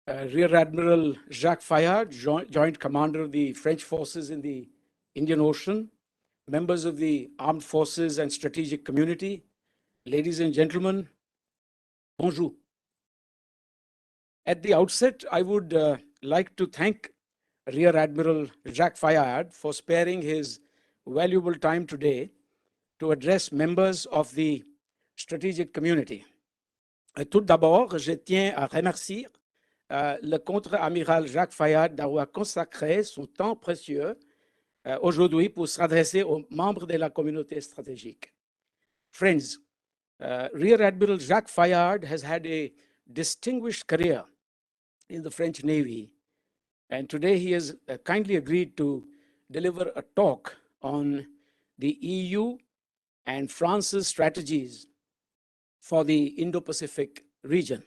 Rear Admiral Jacques Fayard, Joint Commander of the French forces in the Indian Ocean, members of the Armed Forces and Strategic Community, ladies and gentlemen, bonjour. At the outset, I would like to thank Rear Admiral Jacques Fayard for sparing his valuable time today to address members of the strategic community. Tout d'abord, je tiens à remercier le contre-amiral Jacques Fayard d'avoir consacré son temps précieux aujourd'hui pour s'adresser aux membres de la communauté stratégique. Friends, Rear Admiral Jacques Fayard has had a distinguished career in the French Navy, and today he has kindly agreed to deliver a talk on the EU and France's strategies for the Indo-Pacific region.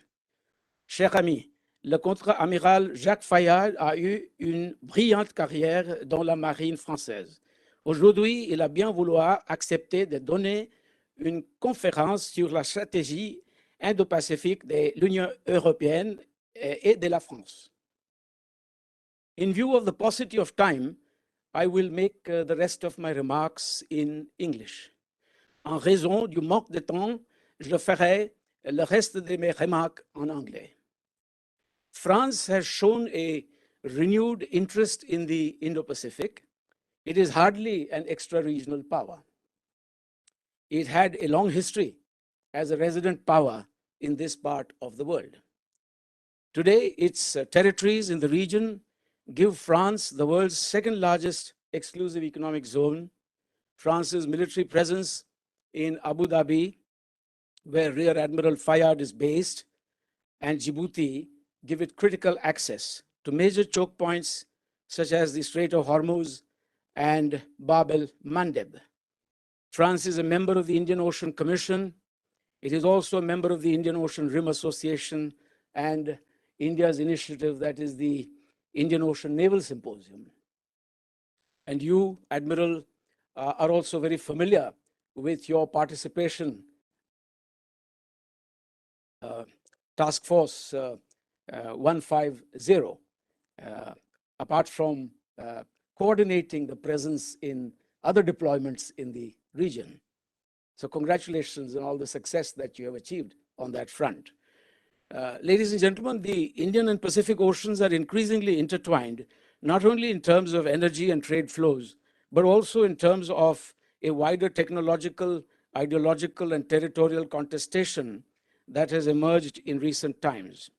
Chers amis, le contre-amiral Jacques Fayard a eu une brillante carrière dans la marine française. Aujourd'hui, il a bien vouloir accepter de donner une conférence sur la stratégie Indo-Pacifique de l'Union européenne et de la France. In view of the paucity of time, I will make the rest of my remarks in English. En raison du manque de temps, je ferai le reste de mes remarques en anglais. France has shown a renewed interest in the Indo-Pacific. It is hardly an extra-regional power. It had a long history as a resident power in this part of the world. Today, its territories in the region give France the world's second-largest exclusive economic zone. France's military presence in Abu Dhabi, where Rear Admiral Fayard is based, and Djibouti give it critical access to major choke points such as the Strait of Hormuz and Bab el-Mandeb. France is a member of the Indian Ocean Commission. It is also a member of the Indian Ocean Rim Association and India's initiative, that is the Indian Ocean Naval Symposium. And you, Admiral, are also very familiar with your participation Task Force 150, apart from coordinating the presence in other deployments in the region. So congratulations on all the success that you have achieved on that front. Ladies and gentlemen, the Indian and Pacific Oceans are increasingly intertwined, not only in terms of energy and trade flows, but also in terms of a wider technological, ideological, and territorial contestation that has emerged in recent times.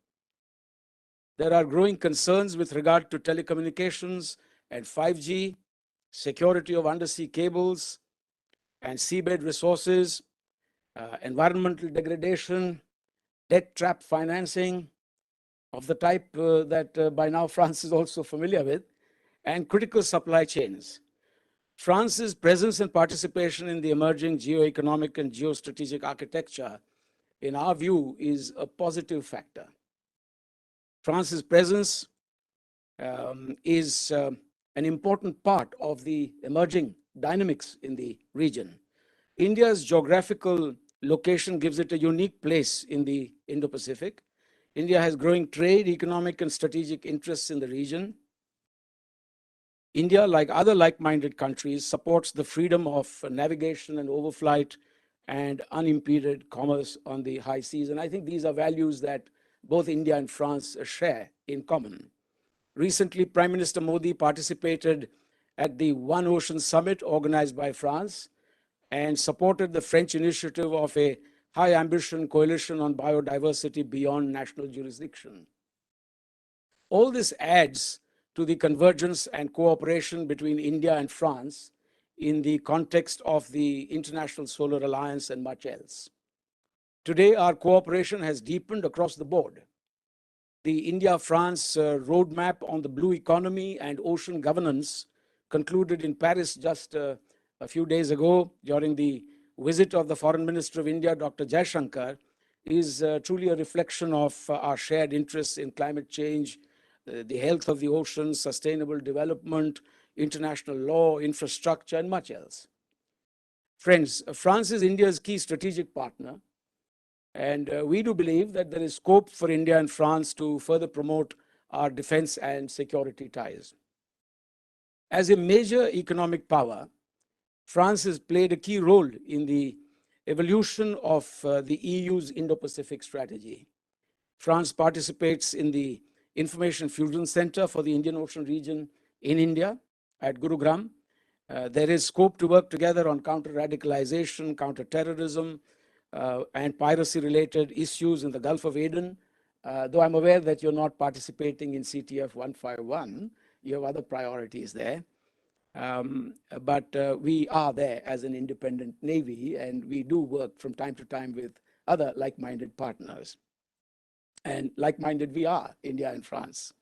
There are growing concerns with regard to telecommunications and 5G, security of undersea cables and seabed resources, environmental degradation, debt trap financing of the type that by now France is also familiar with, and critical supply chains. France's presence and participation in the emerging geo-economic and geostrategic architecture, in our view, is a positive factor. France's presence is an important part of the emerging dynamics in the region. India's geographical location gives it a unique place in the Indo-Pacific. India has growing trade, economic, and strategic interests in the region. India, like other like-minded countries, supports the freedom of navigation and overflight and unimpeded commerce on the high seas. And I think these are values that both India and France share in common. Recently, Prime Minister Modi participated at the One Ocean Summit organized by France and supported the French initiative of a high-ambition coalition on biodiversity beyond national jurisdiction. All this adds to the convergence and cooperation between India and France in the context of the International Solar Alliance and much else. Today, our cooperation has deepened across the board. The India-France roadmap on the blue economy and ocean governance concluded in Paris just a few days ago during the visit of the Foreign Minister of India, Dr. Jaishankar, is truly a reflection of our shared interests in climate change, the health of the oceans, sustainable development, international law, infrastructure, and much else. Friends, France is India's key strategic partner. And we do believe that there is scope for India and France to further promote our defense and security ties. As a major economic power, France has played a key role in the evolution of the EU's Indo-Pacific strategy. France participates in the Information Fusion Center for the Indian Ocean region in India at Gurugram. There is scope to work together on counter-radicalization, counter-terrorism, and piracy-related issues in the Gulf of Aden. Though I'm aware that you're not participating in CTF 151, you have other priorities there. But we are there as an independent Navy, and we do work from time to time with other like-minded partners. And like-minded we are, India and France.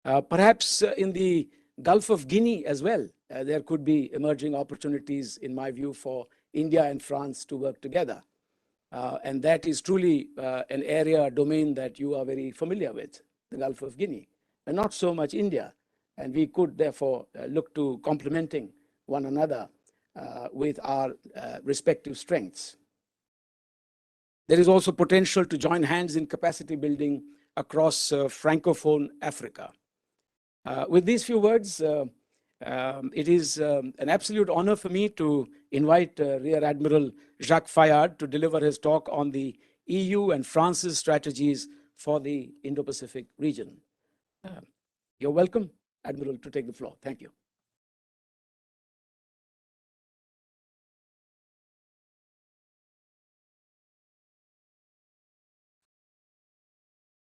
Perhaps in the Gulf of Guinea as well, there could be emerging opportunities, in my view, for India and France to work together. And that is truly an area, a domain that you are very familiar with, the Gulf of Guinea, and not so much India. And we could therefore look to complementing one another with our respective strengths. There is also potential to join hands in capacity building across Francophone Africa. With these few words, it is an absolute honor for me to invite Rear Admiral Jacques Fayard to deliver his talk on the EU and France's strategies for the Indo-Pacific region. You're welcome, Admiral, to take the floor. Thank you.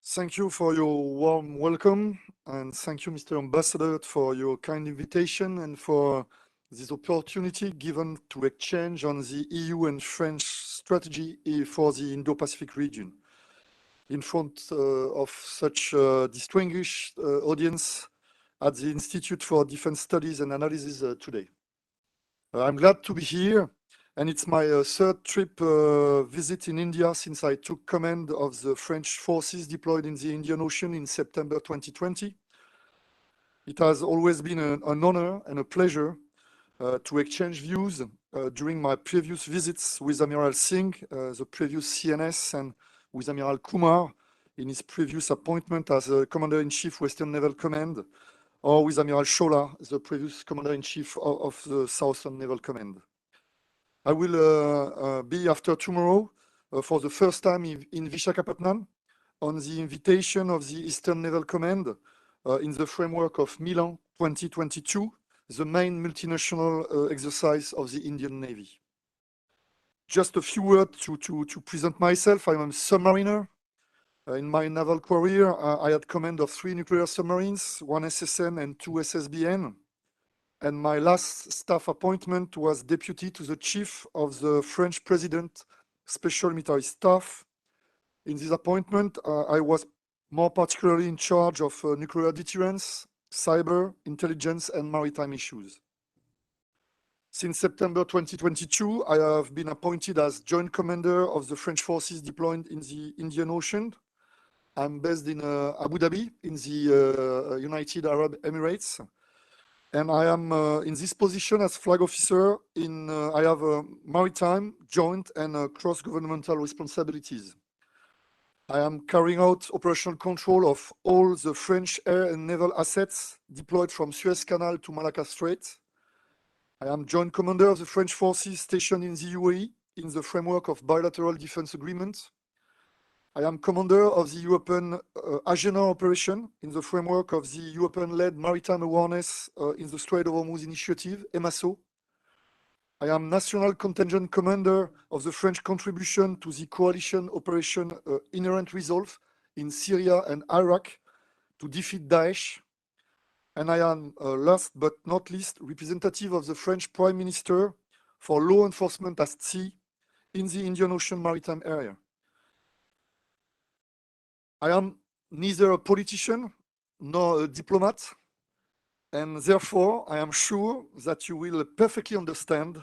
Thank you for your warm welcome, and thank you, Mr. Ambassador, for your kind invitation and for this opportunity given to exchange on the EU and French strategy for the Indo-Pacific region in front of such a distinguished audience at the Institute for Defense Studies and Analysis today. I'm glad to be here, and it's my third trip visit in India since I took command of the French forces deployed in the Indian Ocean in September 2020. It has always been an honor and a pleasure to exchange views during my previous visits with Admiral Singh, the previous CNS, and with Admiral Kumar in his previous appointment as Commander-in-Chief Western Naval Command, or with Admiral Shola, the previous Commander-in-Chief of the Southern Naval Command. I will be, after tomorrow, for the first time in Visakhapatnam, on the invitation of the Eastern Naval Command in the framework of Milan 2022, the main multinational exercise of the Indian Navy. Just a few words to present myself. I'm a submariner. In my naval career, I had command of 3 nuclear submarines, 1 SSN and 2 SSBN. And my last staff appointment was deputy to the chief of the French President Special Military Staff. In this appointment, I was more particularly in charge of nuclear deterrence, cyber, intelligence, and maritime issues. Since September 2022, I have been appointed as Joint Commander of the French forces deployed in the Indian Ocean. I'm based in Abu Dhabi, in the United Arab Emirates. And I am in this position as flag officer I have maritime, joint, and cross-governmental responsibilities. I am carrying out operational control of all the French air and naval assets deployed from Suez Canal to Malacca Strait. I am joint commander of the French forces stationed in the UAE in the framework of bilateral defense agreements. I am commander of the European Agena operation in the framework of the European-led Maritime Awareness in the Strait of Hormuz Initiative, EMASO. I am national contingent commander of the French contribution to the coalition operation Inherent Resolve in Syria and Iraq to defeat Daesh. And I am, last but not least, representative of the French Prime Minister for law enforcement at sea in the Indian Ocean maritime area. I am neither a politician nor a diplomat, and therefore I am sure that you will perfectly understand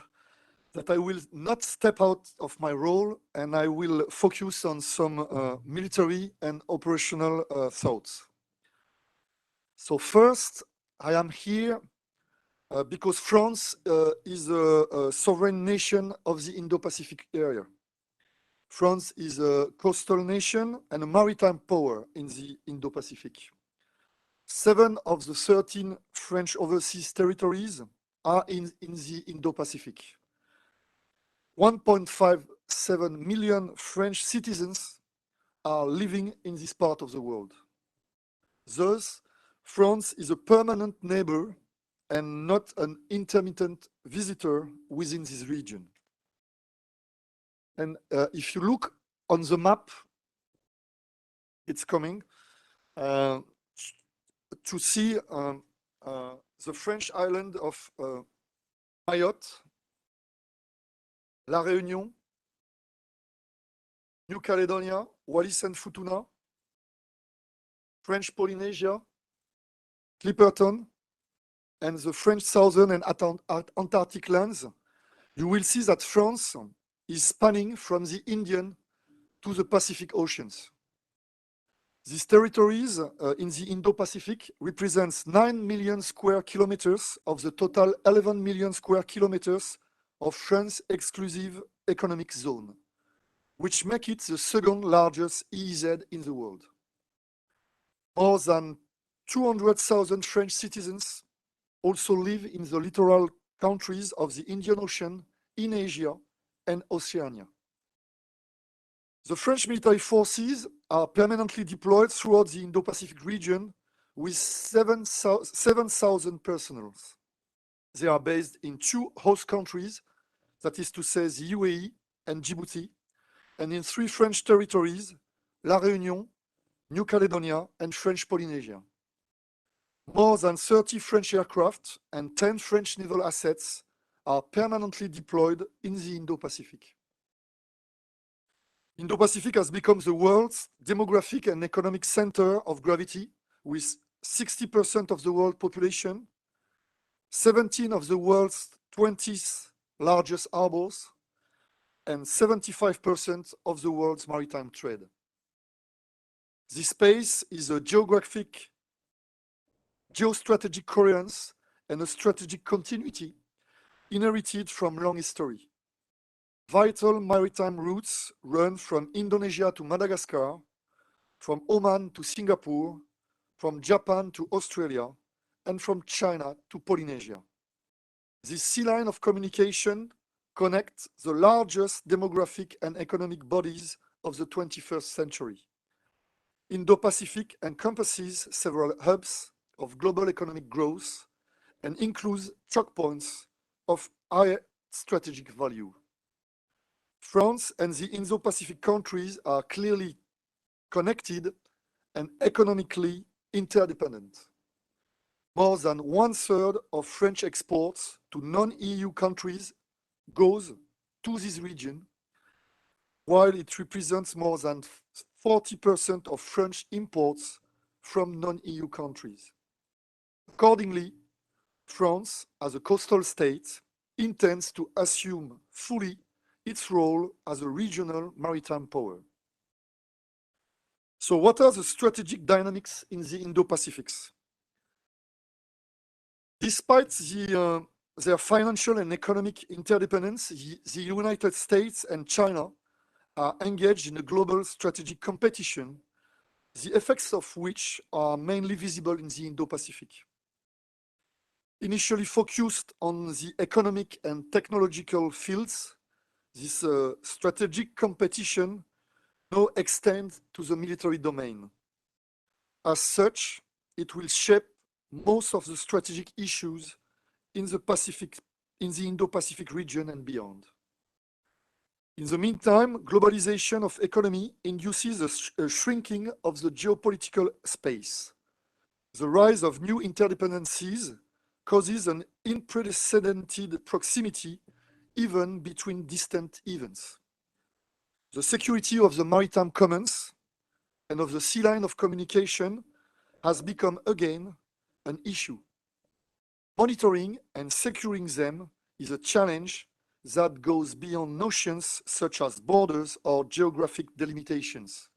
that I will not step out of my role and I will focus on some military and operational thoughts. So first, I am here because France is a sovereign nation of the Indo-Pacific area. France is a coastal nation and a maritime power in the Indo-Pacific. 7 of the 13 French overseas territories are in the Indo-Pacific. 1.57 million French citizens are living in this part of the world. Thus, France is a permanent neighbor and not an intermittent visitor within this region. And if you look on the map, it's coming, to see the French island of Mayotte, La Réunion, New Caledonia, Wallis and Futuna, French Polynesia, Clipperton, and the French Southern and Antarctic lands, you will see that France is spanning from the Indian to the Pacific Oceans. These territories in the Indo-Pacific represents 9 million square kilometers of the total 11 million square kilometers of France's exclusive economic zone, which make it the second largest EEZ in the world. More than 200,000 French citizens also live in the littoral countries of the Indian Ocean, in Asia, and Oceania. The French military forces are permanently deployed throughout the Indo-Pacific region with 7,000 personnel. They are based in 2 host countries, that is to say the UAE and Djibouti, and in 3 French territories, La Réunion, New Caledonia, and French Polynesia. More than 30 French aircraft and 10 French naval assets are permanently deployed in the Indo-Pacific. Indo-Pacific has become the world's demographic and economic center of gravity, with 60% of the world population, 17 of the world's 20 largest harbors, and 75% of the world's maritime trade. This space is a geographic, geostrategic coherence and a strategic continuity inherited from long history. Vital maritime routes run from Indonesia to Madagascar, from Oman to Singapore, from Japan to Australia, and from China to Polynesia. This sea line of communication connects the largest demographic and economic bodies of the 21st century. Indo-Pacific encompasses several hubs of global economic growth and includes choke points of high strategic value. France and the Indo-Pacific countries are clearly connected and economically interdependent. More than 1/3 of French exports to non-EU countries goes to this region, while it represents more than 40% of French imports from non-EU countries. Accordingly, France, as a coastal state, intends to assume fully its role as a regional maritime power. So what are the strategic dynamics in the Indo-Pacific? Despite their financial and economic interdependence, the United States and China are engaged in a global strategic competition, the effects of which are mainly visible in the Indo-Pacific. Initially focused on the economic and technological fields, this strategic competition now extends to the military domain. As such, it will shape most of the strategic issues in the Indo-Pacific region and beyond. In the meantime, globalization of economy induces a shrinking of the geopolitical space. The rise of new interdependencies causes an unprecedented proximity even between distant events. The security of the maritime commons and of the sea line of communication has become again an issue. Monitoring and securing them is a challenge that goes beyond notions such as borders or geographic delimitations.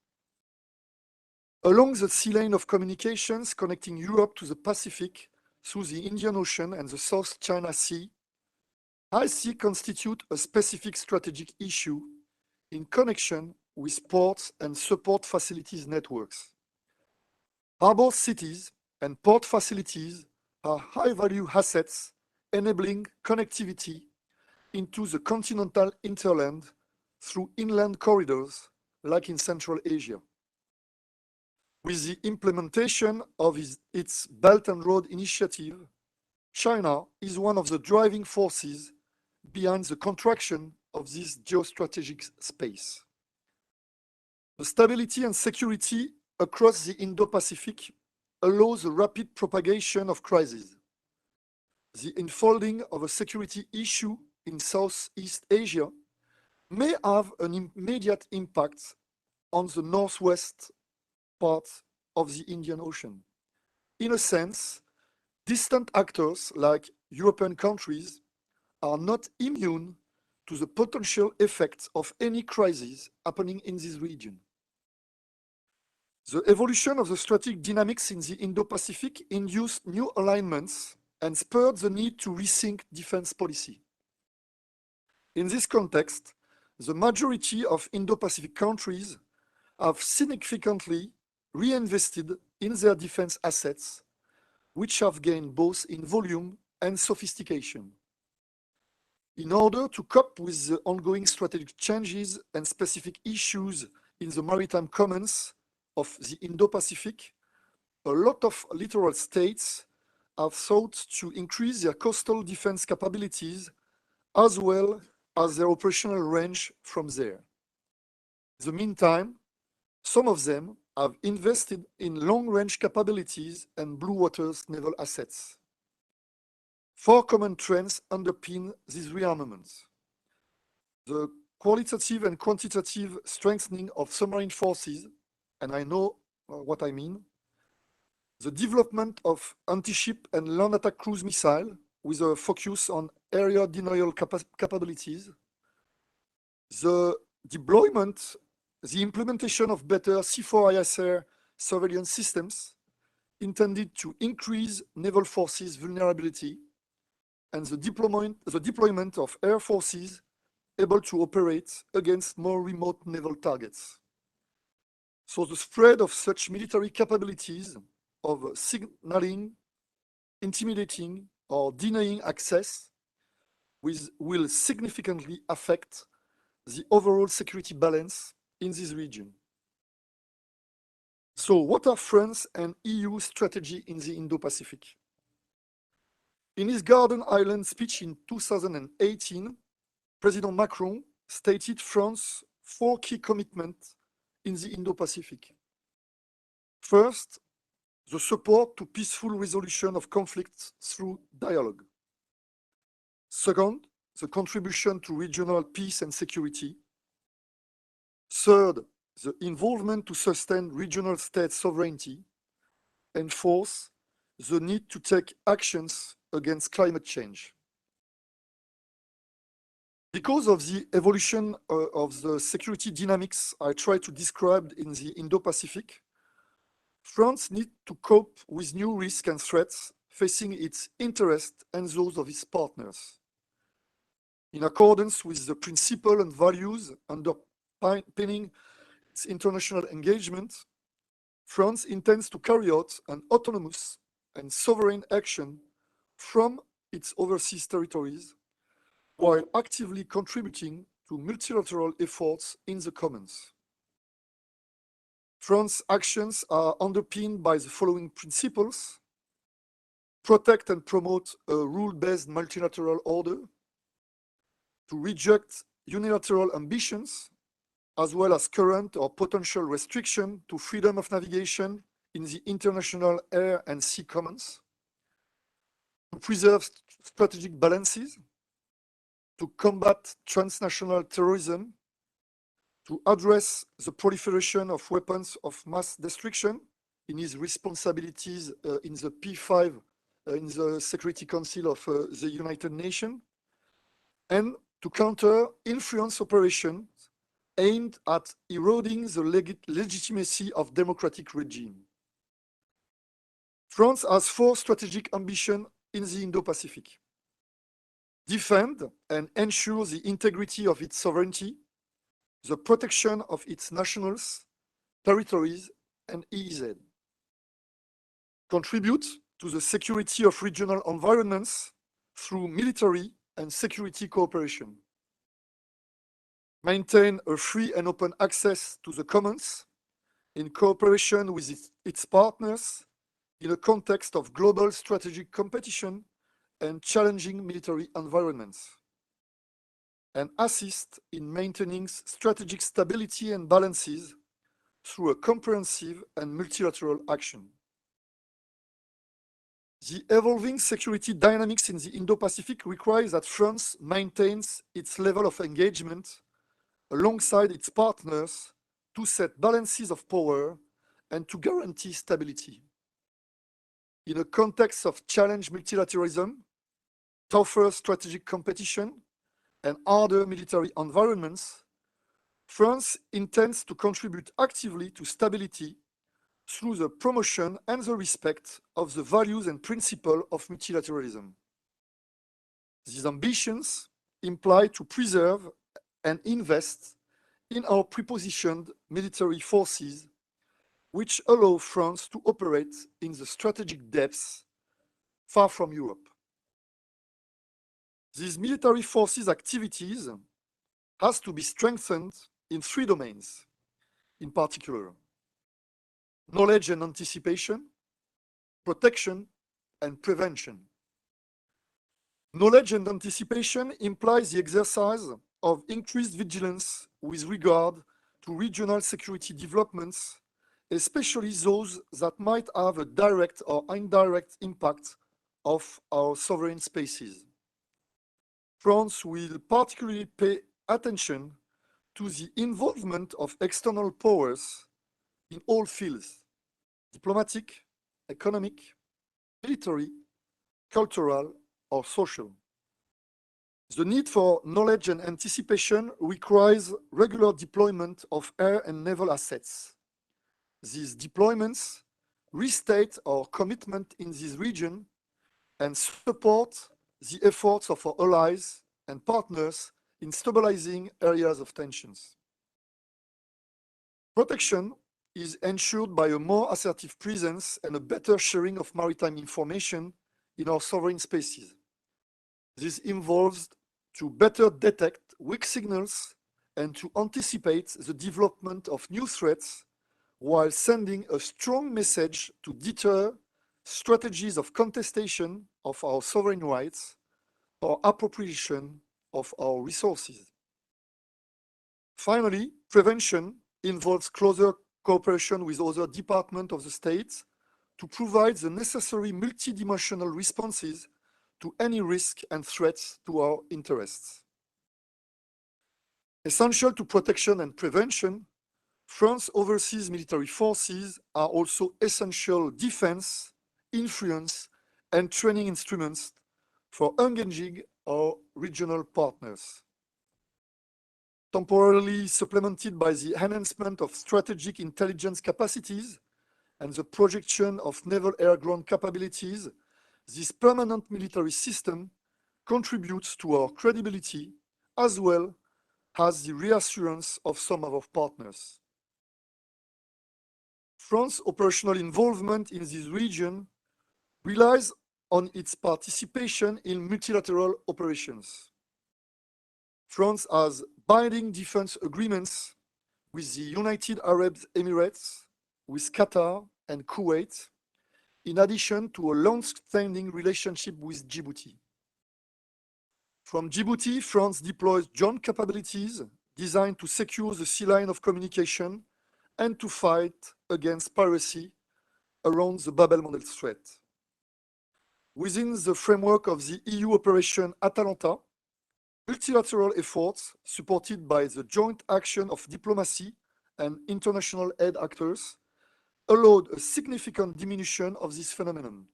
Along the sea lane of communications connecting Europe to the Pacific through the Indian Ocean and the South China Sea, high sea constitute a specific strategic issue in connection with ports and support facilities networks. Harbor cities and port facilities are high-value assets enabling connectivity into the continental hinterland through inland corridors like in Central Asia. With the implementation of its Belt and Road Initiative, China is one of the driving forces behind the contraction of this geostrategic space. The stability and security across the Indo-Pacific allows the rapid propagation of crises. The unfolding of a security issue in Southeast Asia may have an immediate impact on the northwest part of the Indian Ocean. In a sense, distant actors like European countries are not immune to the potential effects of any crisis happening in this region. The evolution of the strategic dynamics in the Indo-Pacific induced new alignments and spurred the need to rethink defense policy. In this context, the majority of Indo-Pacific countries have significantly reinvested in their defense assets, which have gained both in volume and sophistication. In order to cope with the ongoing strategic changes and specific issues in the maritime commons of the Indo-Pacific, a lot of littoral states have sought to increase their coastal defense capabilities as well as their operational range from there. In the meantime, some of them have invested in long-range capabilities and blue waters naval assets. Four common trends underpin these rearmaments: the qualitative and quantitative strengthening of submarine forces, and I know what I mean, the development of anti-ship and land attack cruise missile with a focus on area denial capabilities, the deployment, the implementation of better C4ISR surveillance systems intended to increase naval forces vulnerability, and the deployment of air forces able to operate against more remote naval targets. So the spread of such military capabilities of signaling, intimidating, or denying access will significantly affect the overall security balance in this region. So what are France and EU strategy in the Indo-Pacific? In his Garden Island speech in 2018, President Macron stated France's four key commitments in the Indo-Pacific. First, the support to peaceful resolution of conflicts through dialogue. Second, the contribution to regional peace and security. Third, the involvement to sustain regional state sovereignty. And fourth, the need to take actions against climate change. Because of the evolution of the security dynamics I tried to describe in the Indo-Pacific, France needs to cope with new risks and threats facing its interests and those of its partners. In accordance with the principles and values underpinning its international engagement, France intends to carry out an autonomous and sovereign action from its overseas territories while actively contributing to multilateral efforts in the commons. France's actions are underpinned by the following principles: protect and promote a rule-based multilateral order, to reject unilateral ambitions, as well as current or potential restriction to freedom of navigation in the international air and sea commons, to preserve strategic balances, to combat transnational terrorism, to address the proliferation of weapons of mass destruction in his responsibilities in the P5, in the Security Council of the United Nations, and to counter influence operations aimed at eroding the legitimacy of democratic regime. France has four strategic ambitions in the Indo-Pacific: defend and ensure the integrity of its sovereignty, the protection of its nationals, territories, and EEZ. Contribute to the security of regional environments through military and security cooperation. Maintain a free and open access to the commons in cooperation with its partners in a context of global strategic competition and challenging military environments, and assist in maintaining strategic stability and balances through a comprehensive and multilateral action. The evolving security dynamics in the Indo-Pacific requires that France maintains its level of engagement alongside its partners to set balances of power and to guarantee stability. In a context of challenged multilateralism, tougher strategic competition, and harder military environments, France intends to contribute actively to stability through the promotion and the respect of the values and principles of multilateralism. These ambitions imply to preserve and invest in our prepositioned military forces, which allow France to operate in the strategic depths far from Europe. These military forces activities has to be strengthened in 3 domains, in particular: knowledge and anticipation, protection, and prevention. Knowledge and anticipation implies the exercise of increased vigilance with regard to regional security developments, especially those that might have a direct or indirect impact of our sovereign spaces. France will particularly pay attention to the involvement of external powers in all fields: diplomatic, economic, military, cultural, or social. The need for knowledge and anticipation requires regular deployment of air and naval assets. These deployments restate our commitment in this region and support the efforts of our allies and partners in stabilizing areas of tensions. Protection is ensured by a more assertive presence and a better sharing of maritime information in our sovereign spaces. This involves to better detect weak signals and to anticipate the development of new threats while sending a strong message to deter strategies of contestation of our sovereign rights or appropriation of our resources. Finally, prevention involves closer cooperation with other departments of the state to provide the necessary multidimensional responses to any risk and threats to our interests. Essential to protection and prevention, France's overseas military forces are also essential defense, influence, and training instruments for engaging our regional partners. Temporarily supplemented by the enhancement of strategic intelligence capacities and the projection of naval air-ground capabilities, this permanent military system contributes to our credibility as well as the reassurance of some of our partners. France's operational involvement in this region relies on its participation in multilateral operations. France has binding defense agreements with the United Arab Emirates, with Qatar and Kuwait, in addition to a long-standing relationship with Djibouti. From Djibouti, France deploys joint capabilities designed to secure the sea line of communication and to fight against piracy around the Bab el-Mandeb Strait. Within the framework of the EU Operation Atalanta, multilateral efforts supported by the joint action of diplomacy and international aid actors allowed a significant diminution of this phenomenon.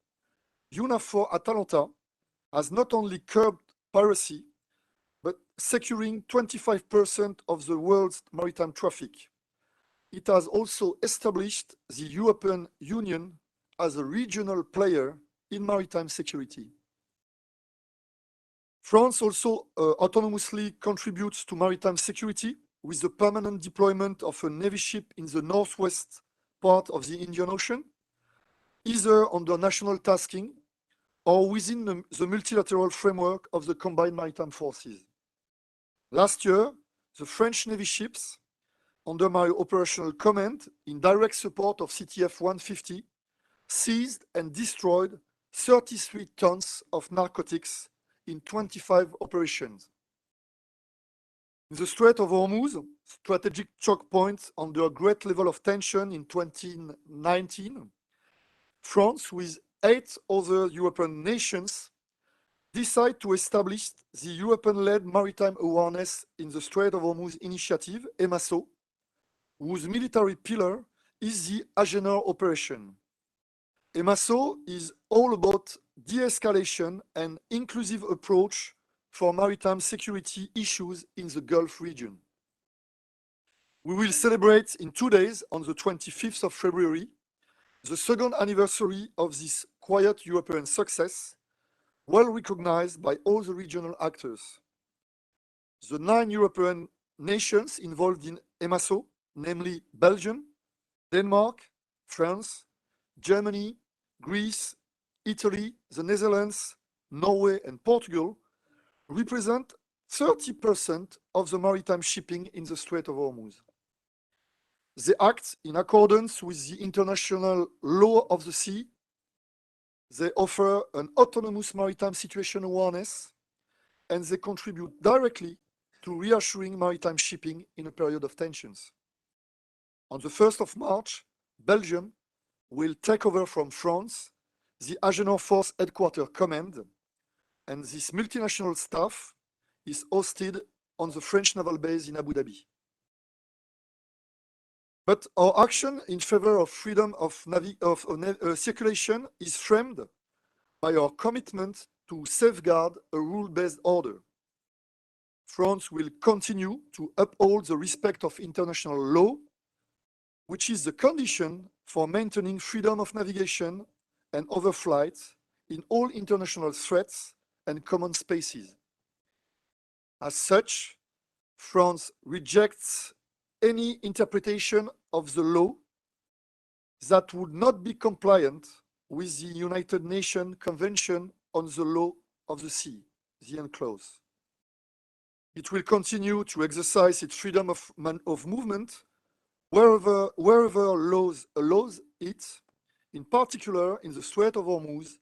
EUNAVFOR Atalanta has not only curbed piracy, but securing 25% of the world's maritime traffic. It has also established the European Union as a regional player in maritime security. France also autonomously contributes to maritime security with the permanent deployment of a Navy ship in the northwest part of the Indian Ocean, either under national tasking or within the multilateral framework of the Combined Maritime Forces. Last year, the French Navy ships, under my operational command, in direct support of CTF 150, seized and destroyed 33 tons of narcotics in 25 operations. In the Strait of Hormuz, strategic choke points under a great level of tension in 2019, France, with 8 other European nations, decided to establish the European-led Maritime Awareness in the Strait of Hormuz initiative, EMASO, whose military pillar is the Agenor operation. EMASO is all about de-escalation and inclusive approach for maritime security issues in the Gulf region. We will celebrate in 2 days, on the 25th of February, the second anniversary of this quiet European success, well recognized by all the regional actors. The 9 European nations involved in EMASO, namely Belgium, Denmark, France, Germany, Greece, Italy, the Netherlands, Norway, and Portugal, represent 30% of the maritime shipping in the Strait of Hormuz. They act in accordance with the international law of the sea. They offer an autonomous maritime situation awareness, and they contribute directly to reassuring maritime shipping in a period of tensions. On the 1st of March, Belgium will take over from France the Agenor Force Headquarters Command, and this multinational staff is hosted on the French naval base in Abu Dhabi. But our action in favor of freedom of circulation is framed by our commitment to safeguard a rule-based order. France will continue to uphold the respect of international law, which is the condition for maintaining freedom of navigation and overflight in all international threats and common spaces. As such, France rejects any interpretation of the law that would not be compliant with the United Nations Convention on the Law of the Sea, the UNCLOS. It will continue to exercise its freedom of movement wherever laws allows it, in particular in the Strait of Hormuz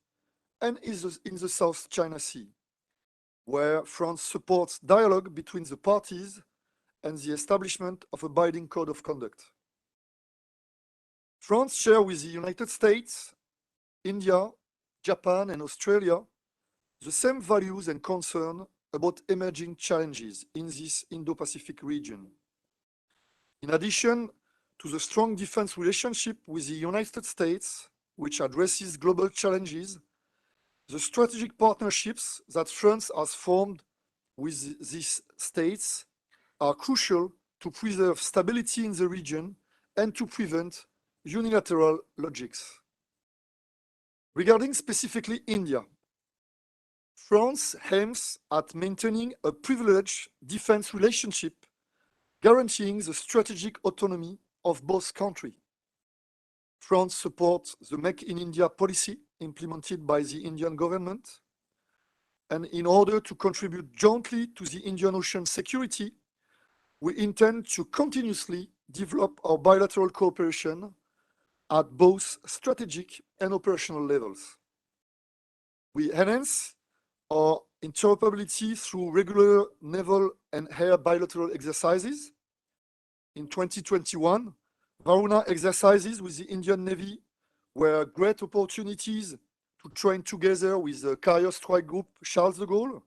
and in the South China Sea, where France supports dialogue between the parties and the establishment of a binding code of conduct. France shares with the United States, India, Japan, and Australia the same values and concern about emerging challenges in this Indo-Pacific region. In addition to the strong defense relationship with the United States, which addresses global challenges, the strategic partnerships that France has formed with these states are crucial to preserve stability in the region and to prevent unilateral logics. Regarding specifically India, France aims at maintaining a privileged defense relationship, guaranteeing the strategic autonomy of both countries. France supports the Make in India policy implemented by the Indian government, and in order to contribute jointly to the Indian Ocean security, we intend to continuously develop our bilateral cooperation at both strategic and operational levels. We enhance our interoperability through regular naval and air bilateral exercises. In 2021, Varuna exercises with the Indian Navy were great opportunities to train together with the Carrier Strike Group Charles de Gaulle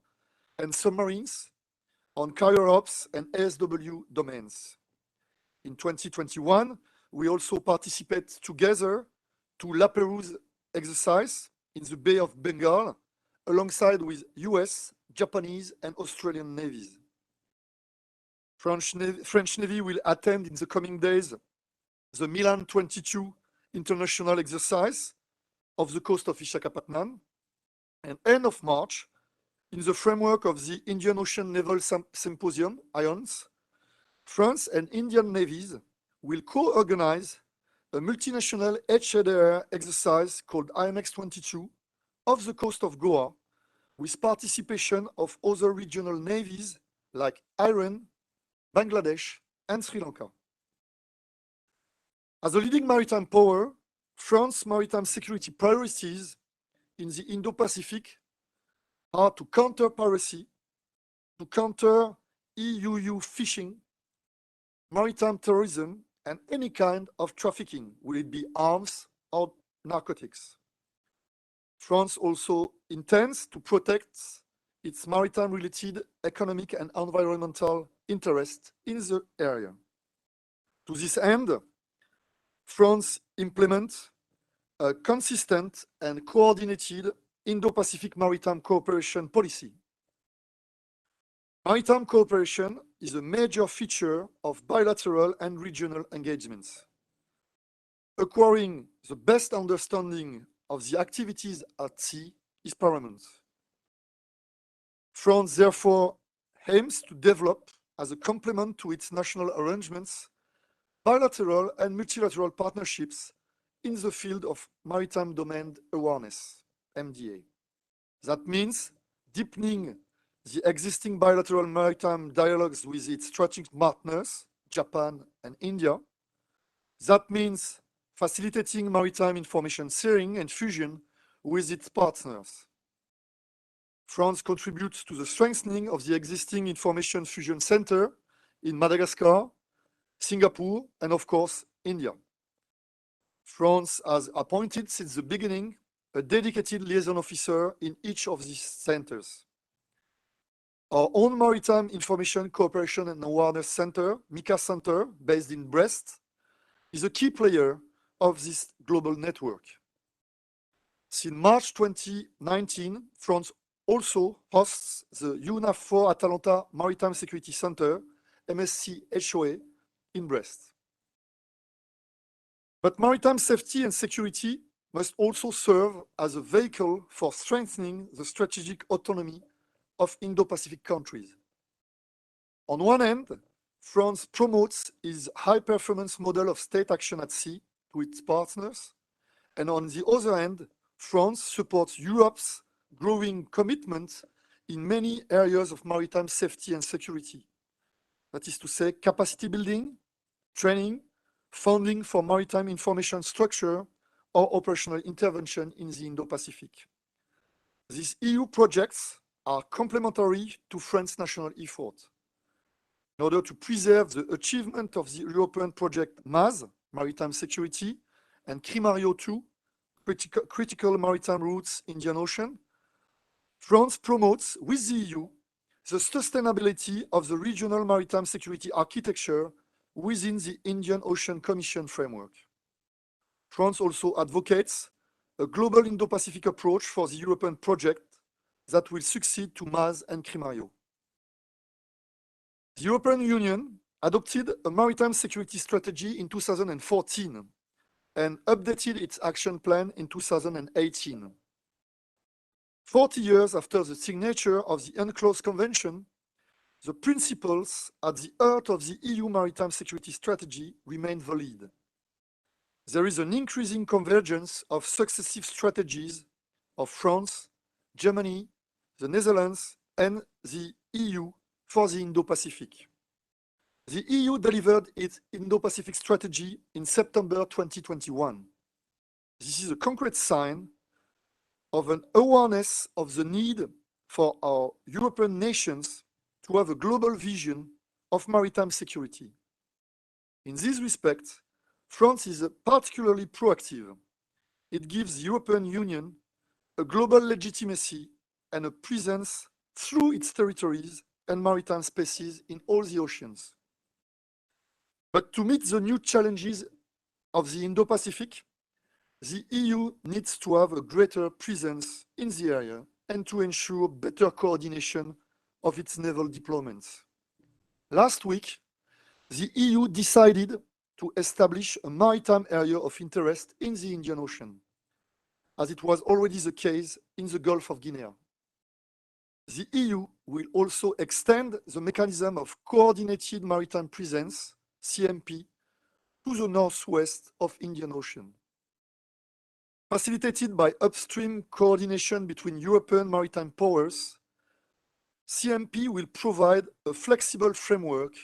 and submarines on carrier ops and ASW domains. In 2021, we also participate together to La Pérouse exercise in the Bay of Bengal, alongside with US, Japanese, and Australian navies. French Navy will attend in the coming days the Milan 22 international exercise off the coast of Visakhapatnam, and end of March, in the framework of the Indian Ocean Naval Symposium, IONS, France and Indian navies will co-organize a multinational HADR exercise called IMX-22 off the coast of Goa, with participation of other regional navies like Iran, Bangladesh, and Sri Lanka. As a leading maritime power, France's maritime security priorities in the Indo-Pacific are to counter piracy, to counter EU fishing, maritime terrorism, and any kind of trafficking, will it be arms or narcotics. France also intends to protect its maritime-related economic and environmental interests in the area. To this end, France implements a consistent and coordinated Indo-Pacific maritime cooperation policy. Maritime cooperation is a major feature of bilateral and regional engagements. Acquiring the best understanding of the activities at sea is paramount. France therefore aims to develop, as a complement to its national arrangements, bilateral and multilateral partnerships in the field of maritime domain awareness, MDA. That means deepening the existing bilateral maritime dialogues with its strategic partners, Japan and India. That means facilitating maritime information sharing and fusion with its partners. France contributes to the strengthening of the existing Information Fusion Center in Madagascar, Singapore, and of course, India. France has appointed since the beginning a dedicated liaison officer in each of these centers. Our own Maritime Information Cooperation and Awareness Center, MICA Center, based in Brest, is a key player of this global network. Since March 2019, France also hosts the UNAF4 Atalanta Maritime Security Center, MSC-HOA, in Brest. But maritime safety and security must also serve as a vehicle for strengthening the strategic autonomy of Indo-Pacific countries. On one hand, France promotes its high-performance model of state action at sea to its partners, and on the other hand, France supports Europe's growing commitment in many areas of maritime safety and security. That is to say, capacity building, training, funding for maritime information structure, or operational intervention in the Indo-Pacific. These EU projects are complementary to France's national effort. In order to preserve the achievement of the European project MAS, Maritime Security, and CRIMARIO 2, Critical Maritime Routes Indian Ocean, France promotes with the EU the sustainability of the regional maritime security architecture within the Indian Ocean Commission framework. France also advocates a global Indo-Pacific approach for the European project that will succeed to MAS and CRIMARIO. The European Union adopted a maritime security strategy in 2014 and updated its action plan in 2018. 40 years after the signature of the UNCLOS Convention, the principles at the heart of the EU maritime security strategy remain valid. There is an increasing convergence of successive strategies of France, Germany, the Netherlands, and the EU for the Indo-Pacific. The EU delivered its Indo-Pacific strategy in September 2021. This is a concrete sign of an awareness of the need for our European nations to have a global vision of maritime security. In this respect, France is particularly proactive. It gives the European Union a global legitimacy and a presence through its territories and maritime spaces in all the oceans. But to meet the new challenges of the Indo-Pacific, the EU needs to have a greater presence in the area and to ensure better coordination of its naval deployments. Last week, the EU decided to establish a maritime area of interest in the Indian Ocean, as it was already the case in the Gulf of Guinea. The EU will also extend the mechanism of coordinated maritime presence, CMP, to the northwest of Indian Ocean. Facilitated by upstream coordination between European maritime powers, CMP will provide a flexible framework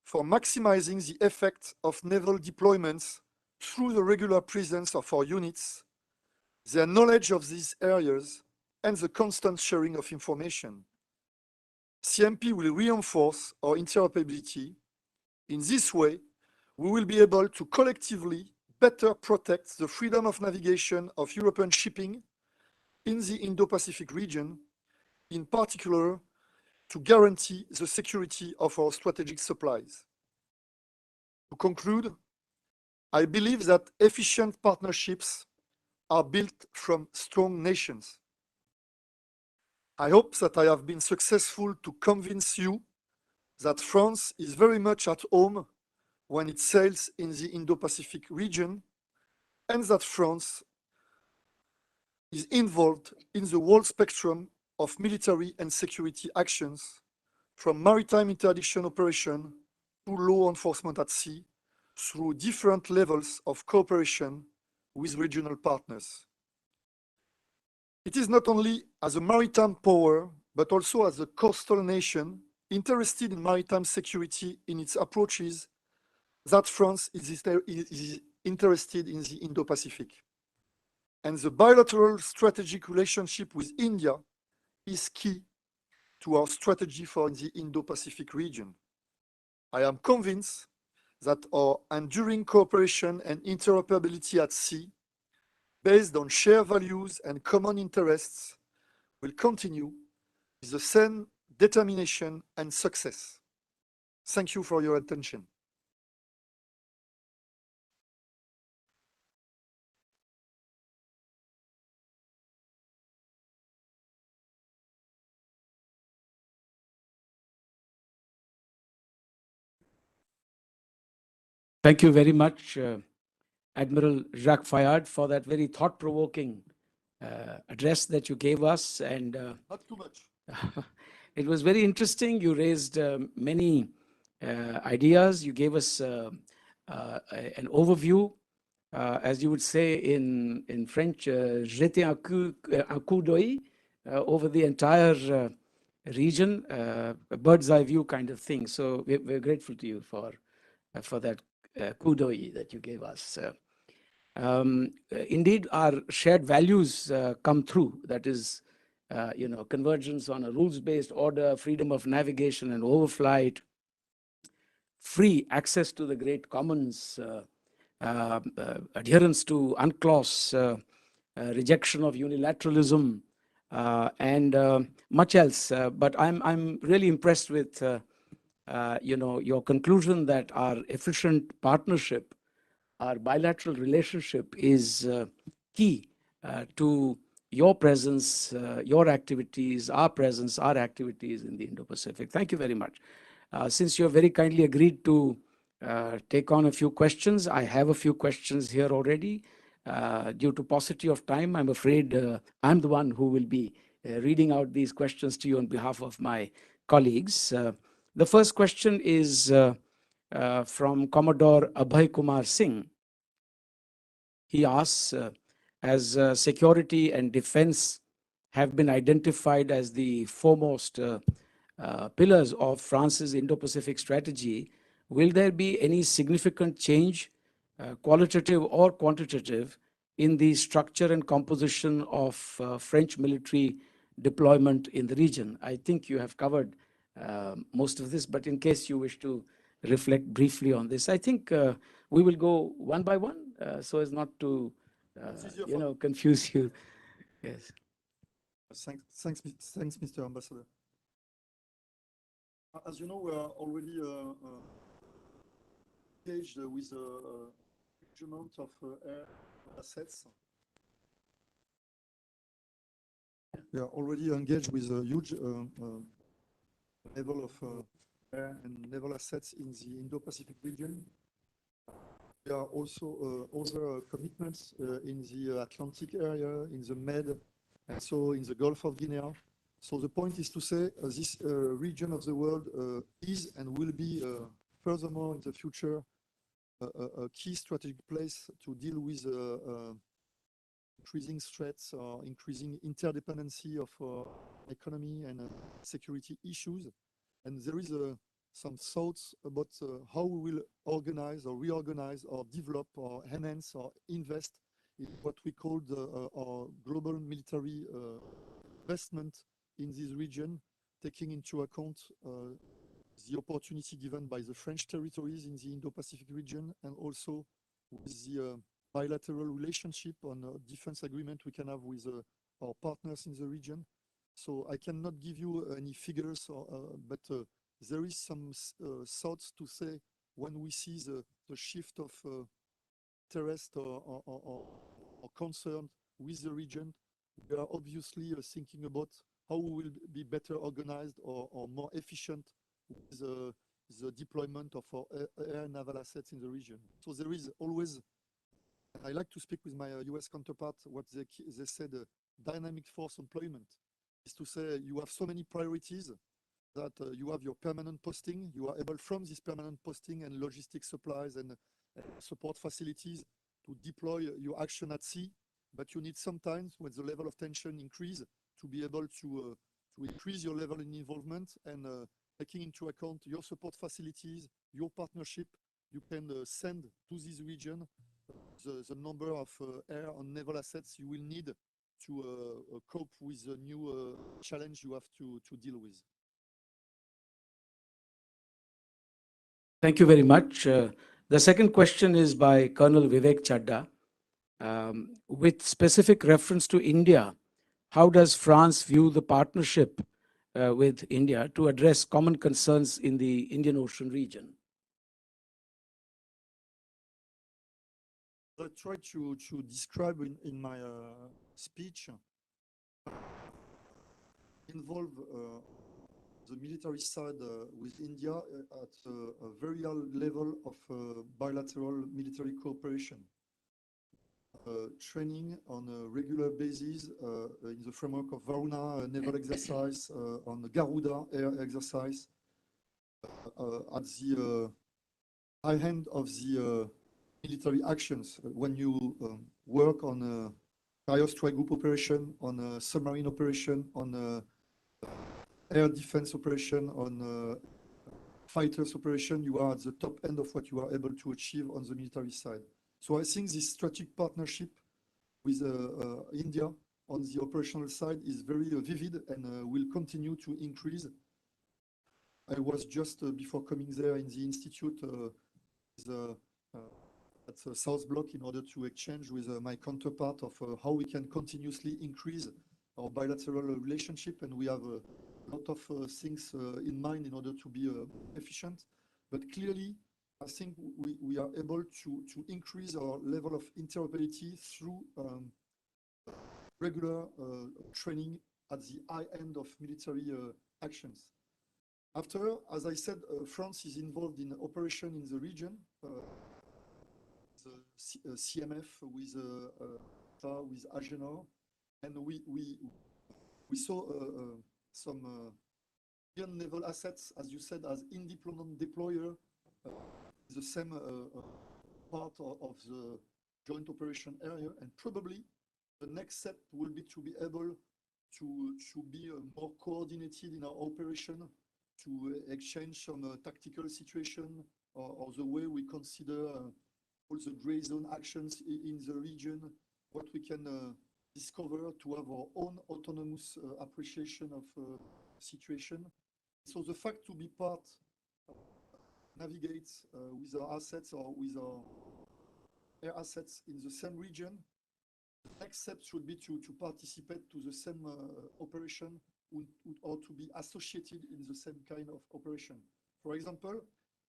for maximizing the effect of naval deployments through the regular presence of our units, their knowledge of these areas, and the constant sharing of information. CMP will reinforce our interoperability. In this way, we will be able to collectively better protect the freedom of navigation of European shipping in the Indo-Pacific region, in particular, to guarantee the security of our strategic supplies. To conclude, I believe that efficient partnerships are built from strong nations. I hope that I have been successful to convince you that France is very much at home when it sails in the Indo-Pacific region, and that France is involved in the whole spectrum of military and security actions, from maritime interdiction operation to law enforcement at sea, through different levels of cooperation with regional partners. It is not only as a maritime power, but also as a coastal nation interested in maritime security in its approaches that France is interested in the Indo-Pacific. And the bilateral strategic relationship with India is key to our strategy for the Indo-Pacific region. I am convinced that our enduring cooperation and interoperability at sea, based on shared values and common interests, will continue with the same determination and success. Thank you for your attention. Thank you very much, Admiral Jacques Fayard, for that very thought-provoking address that you gave us. And Not too much. it was very interesting. You raised many ideas. You gave us an overview, as you would say in French, jeter un coup d'œil over the entire region, a bird's eye view kind of thing. So we're grateful to you for that coup d'œil that you gave us. Indeed, our shared values come through. That is, convergence on a rules-based order, freedom of navigation and overflight, free access to the great commons, adherence to UNCLOS, rejection of unilateralism, and much else. But I'm really impressed with your conclusion that our efficient partnership, our bilateral relationship is key to your presence, your activities, our presence, our activities in the Indo-Pacific. Thank you very much. Since you have very kindly agreed to take on a few questions, I have a few questions here already. Due to paucity of time, I'm afraid I'm the one who will be reading out these questions to you on behalf of my colleagues. The first question is from Commodore Abhay Kumar Singh. He asks, as security and defense have been identified as the foremost pillars of France's Indo-Pacific strategy, will there be any significant change, qualitative or quantitative, in the structure and composition of French military deployment in the region? I think you have covered most of this, but in case you wish to reflect briefly on this, I think we will go one by one so as not to confuse you. Yes. Thanks, Mr. Ambassador. As you know, we are already engaged with a huge amount of air assets. We are already engaged with a huge level of air and naval assets in the Indo-Pacific region. There are also other commitments in the Atlantic area, in the Med, and so in the Gulf of Guinea. So the point is to say this region of the world is and will be furthermore in the future a key strategic place to deal with increasing threats or increasing interdependency of economy and security issues. And there is some thoughts about how we will organize or reorganize or develop or enhance or invest in what we call our global military investment in this region, taking into account the opportunity given by the French territories in the Indo-Pacific region, and also with the bilateral relationship on defense agreement we can have with our partners in the region. So I cannot give you any figures, but there is some thoughts to say when we see the shift of interest or concern with the region, we are obviously thinking about how we will be better organized or more efficient with the deployment of our air and naval assets in the region. So there is always, I like to speak with my US counterpart, what they said, dynamic force employment, is to say you have so many priorities that you have your permanent posting, you are able from this permanent posting and logistic supplies and support facilities to deploy your action at sea, but you need sometimes when the level of tension increase to be able to increase your level in involvement and taking into account your support facilities, your partnership, you can send to this region the number of air and naval assets you will need to cope with the new challenge you have to deal with. Thank you very much. The second question is by Colonel Vivek Chadda. With specific reference to India, how does France view the partnership with India to address common concerns in the Indian Ocean region? I tried to describe in my speech, involve the military side with India at a very high level of bilateral military cooperation. Training on a regular basis in the framework of Varuna naval exercise, on the Garuda air exercise, at the high end of the military actions. When you work on a carrier strike group operation, on a submarine operation, on a air defense operation, on fighters operation, you are at the top end of what you are able to achieve on the military side. So I think this strategic partnership with India on the operational side is very vivid and will continue to increase. I was just before coming there in the institute at the South Block in order to exchange with my counterpart of how we can continuously increase our bilateral relationship, and we have a lot of things in mind in order to be efficient. But clearly, I think we are able to increase our level of interoperability through regular training at the high end of military actions. After, as I said, France is involved in operation in the region, the CMF with Agenor, and we saw some Indian naval assets, as you said, as independent deployer, the same part of the joint operation area, and probably the next step will be to be able to be more coordinated in our operation, to exchange some tactical situation or the way we consider all the gray zone actions in the region, what we can discover to have our own autonomous appreciation of situation. So the fact to be part, navigate with our assets or with our air assets in the same region, the next step should be to participate to the same operation or to be associated in the same kind of operation. For example,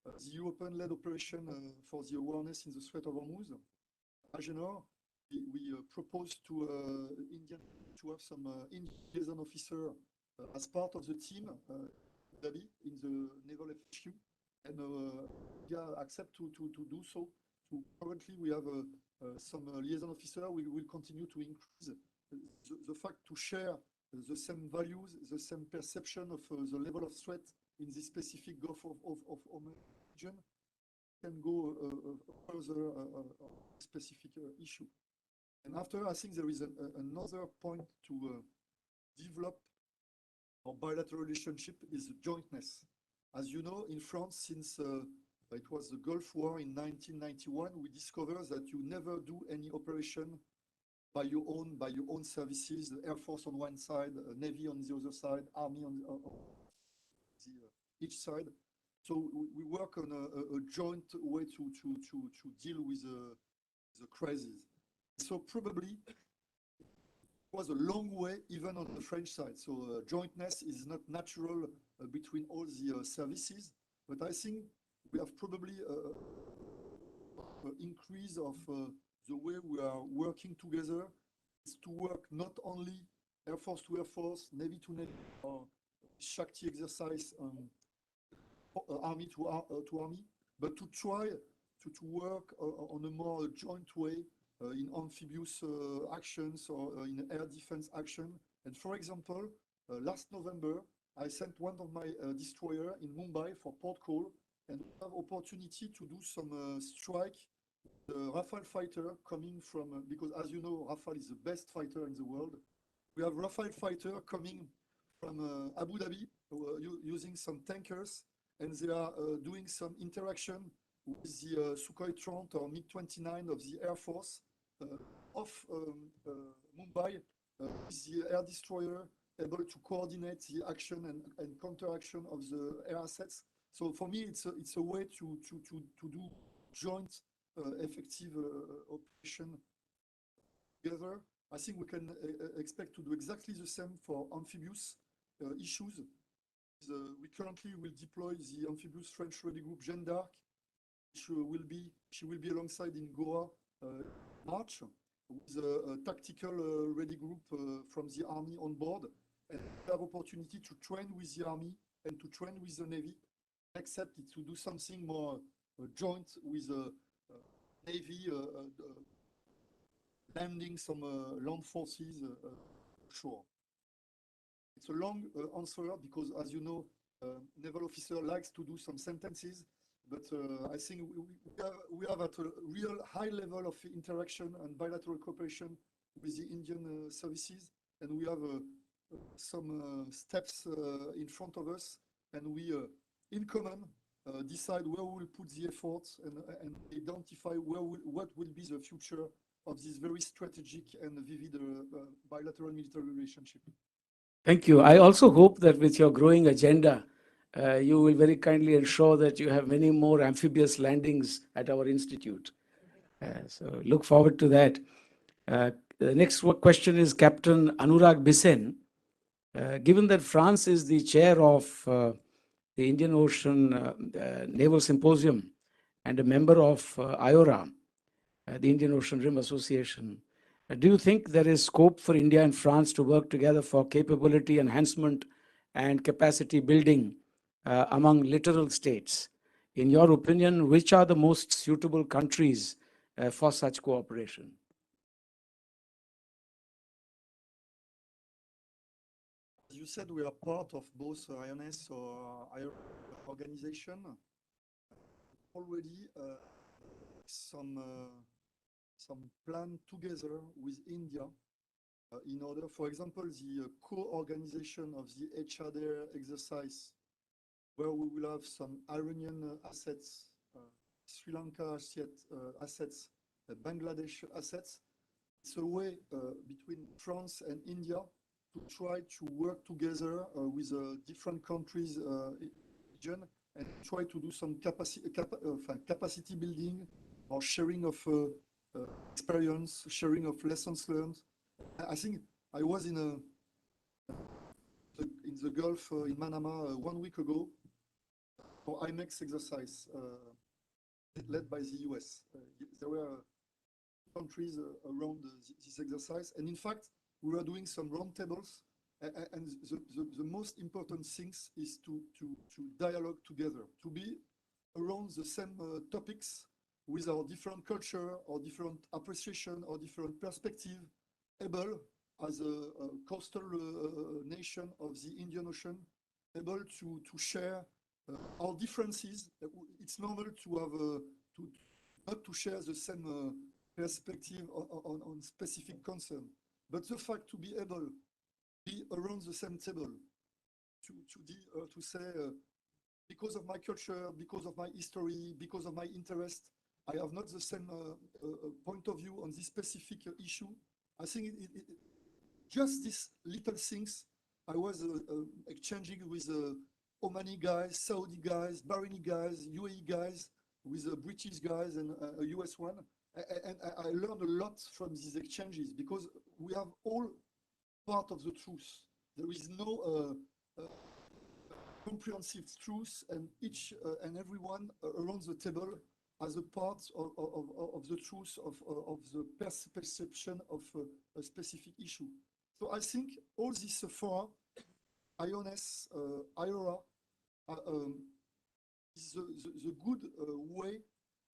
the European-led operation for the awareness in the Strait of Hormuz, Agenor, we proposed to India to have some Indian liaison officer as part of the team in the naval HQ, and India accept to do so. So currently, we have some liaison officer. We will continue to increase the fact to share the same values, the same perception of the level of threat in the specific Gulf of Oman region, can go further specific issue. And after, I think there is another point to develop our bilateral relationship is jointness. As you know, in France, since it was the Gulf War in 1991, we discovered that you never do any operation by your own services, the Air Force on one side, Navy on the other side, Army on each side. So we work on a joint way to deal with the crisis. So probably it was a long way even on the French side. So jointness is not natural between all the services, but I think we have probably an increase of the way we are working together is to work not only Air Force to Air Force, Navy to Navy, or Shakti exercise, Army to Army, but to try to work on a more joint way in amphibious actions or in air defense action. And for example, last November, I sent one of my destroyer in Mumbai for port call and have opportunity to do some strike. The Rafale fighter coming from, because as you know, Rafale is the best fighter in the world. We have Rafale fighter coming from Abu Dhabi using some tankers, and they are doing some interaction with the Sukhoi 20 or MiG-29 of the Air Force off Mumbai with the air destroyer able to coordinate the action and counter-action of the air assets. So for me, it's a way to do joint effective operation together. I think we can expect to do exactly the same for amphibious issues. We currently will deploy the amphibious French ready group Jeanne d'Arc. She will be alongside in Goa March with a tactical ready group from the Army on board, and have opportunity to train with the Army and to train with the Navy, except to do something more joint with the Navy, landing some land forces ashore. It's a long answer because, as you know, naval officer likes to do some sentences, but I think we have at a real high level of interaction and bilateral cooperation with the Indian services, and we have some steps in front of us, and we, in common, decide where we will put the efforts and identify what will be the future of this very strategic and vivid bilateral military relationship. Thank you. I also hope that with your growing agenda, you will very kindly ensure that you have many more amphibious landings at our institute. So look forward to that. The next question is Captain Anurag Bisen. Given that France is the chair of the Indian Ocean Naval Symposium and a member of IORA, the Indian Ocean Rim Association, do you think there is scope for India and France to work together for capability enhancement and capacity building among littoral states? In your opinion, which are the most suitable countries for such cooperation? As you said, we are part of both IONS or IORA organization. Already some plan together with India in order, for example, the co-organization of the HRD exercise, where we will have some Iranian assets, Sri Lanka assets, Bangladesh assets. It's a way between France and India to try to work together with different countries region and try to do some capacity building or sharing of experience, sharing of lessons learned. I think I was in the Gulf in Manama 1 week ago for IMEX exercise led by the US. There were countries around this exercise, and in fact, we were doing some roundtables. And the most important things is to dialogue together, to be around the same topics with our different culture or different appreciation or different perspective, able as a coastal nation of the Indian Ocean, able to share our differences. It's normal to have not to share the same perspective on specific concern, but the fact to be able to be around the same table, to say, because of my culture, because of my history, because of my interest, I have not the same point of view on this specific issue. I think just these little things. I was exchanging with Omani guys, Saudi guys, Bahraini guys, UAE guys, with British guys and a US one. And I learned a lot from these exchanges because we have all part of the truth. There is no comprehensive truth, and each and everyone around the table as a part of the truth of the perception of a specific issue. So I think all these four, IONS, IORA, is the good way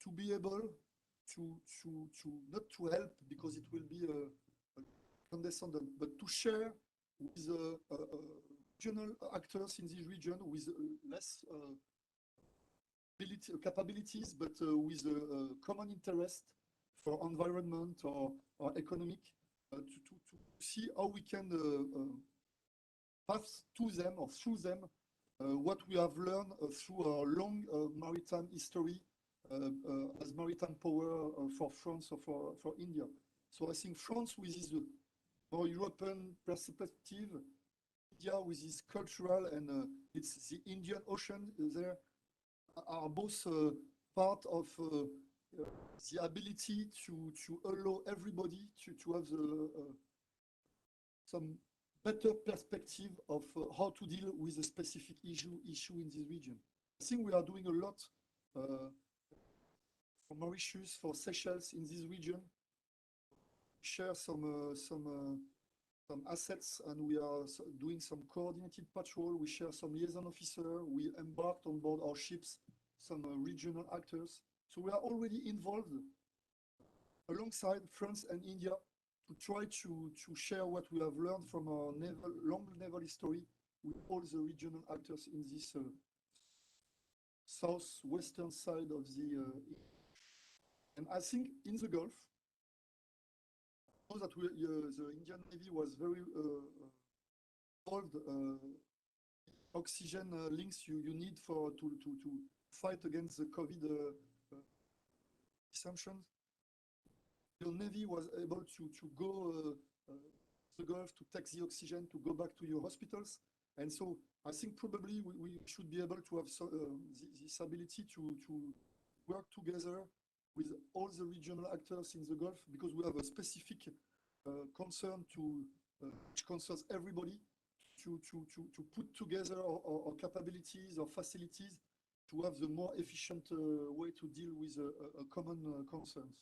to be able to not to help, because it will be condescending, but to share with regional actors in this region with less capabilities, but with a common interest for environment or economic, to see how we can pass to them or through them what we have learned through our long maritime history as maritime power for France or for India. So I think France with his more European perspective, India with his cultural, and it's the Indian Ocean there, are both part of the ability to allow everybody to have some better perspective of how to deal with a specific issue in this region. I think we are doing a lot for Mauritius, for Seychelles in this region. Share some assets, and we are doing some coordinated patrol. We share some liaison officer. We embarked on board our ships some regional actors. So we are already involved alongside France and India to try to share what we have learned from our long naval history with all the regional actors in this southwestern side of the and I think in the Gulf, I know that the Indian Navy was very involved. Oxygen links you need to fight against the COVID assumptions. Your Navy was able to go the Gulf to take the oxygen to go back to your hospitals, and so I think probably we should be able to have this ability to work together with all the regional actors in the Gulf, because we have a specific concern which concerns everybody, to put together our capabilities, our facilities, to have the more efficient way to deal with common concerns.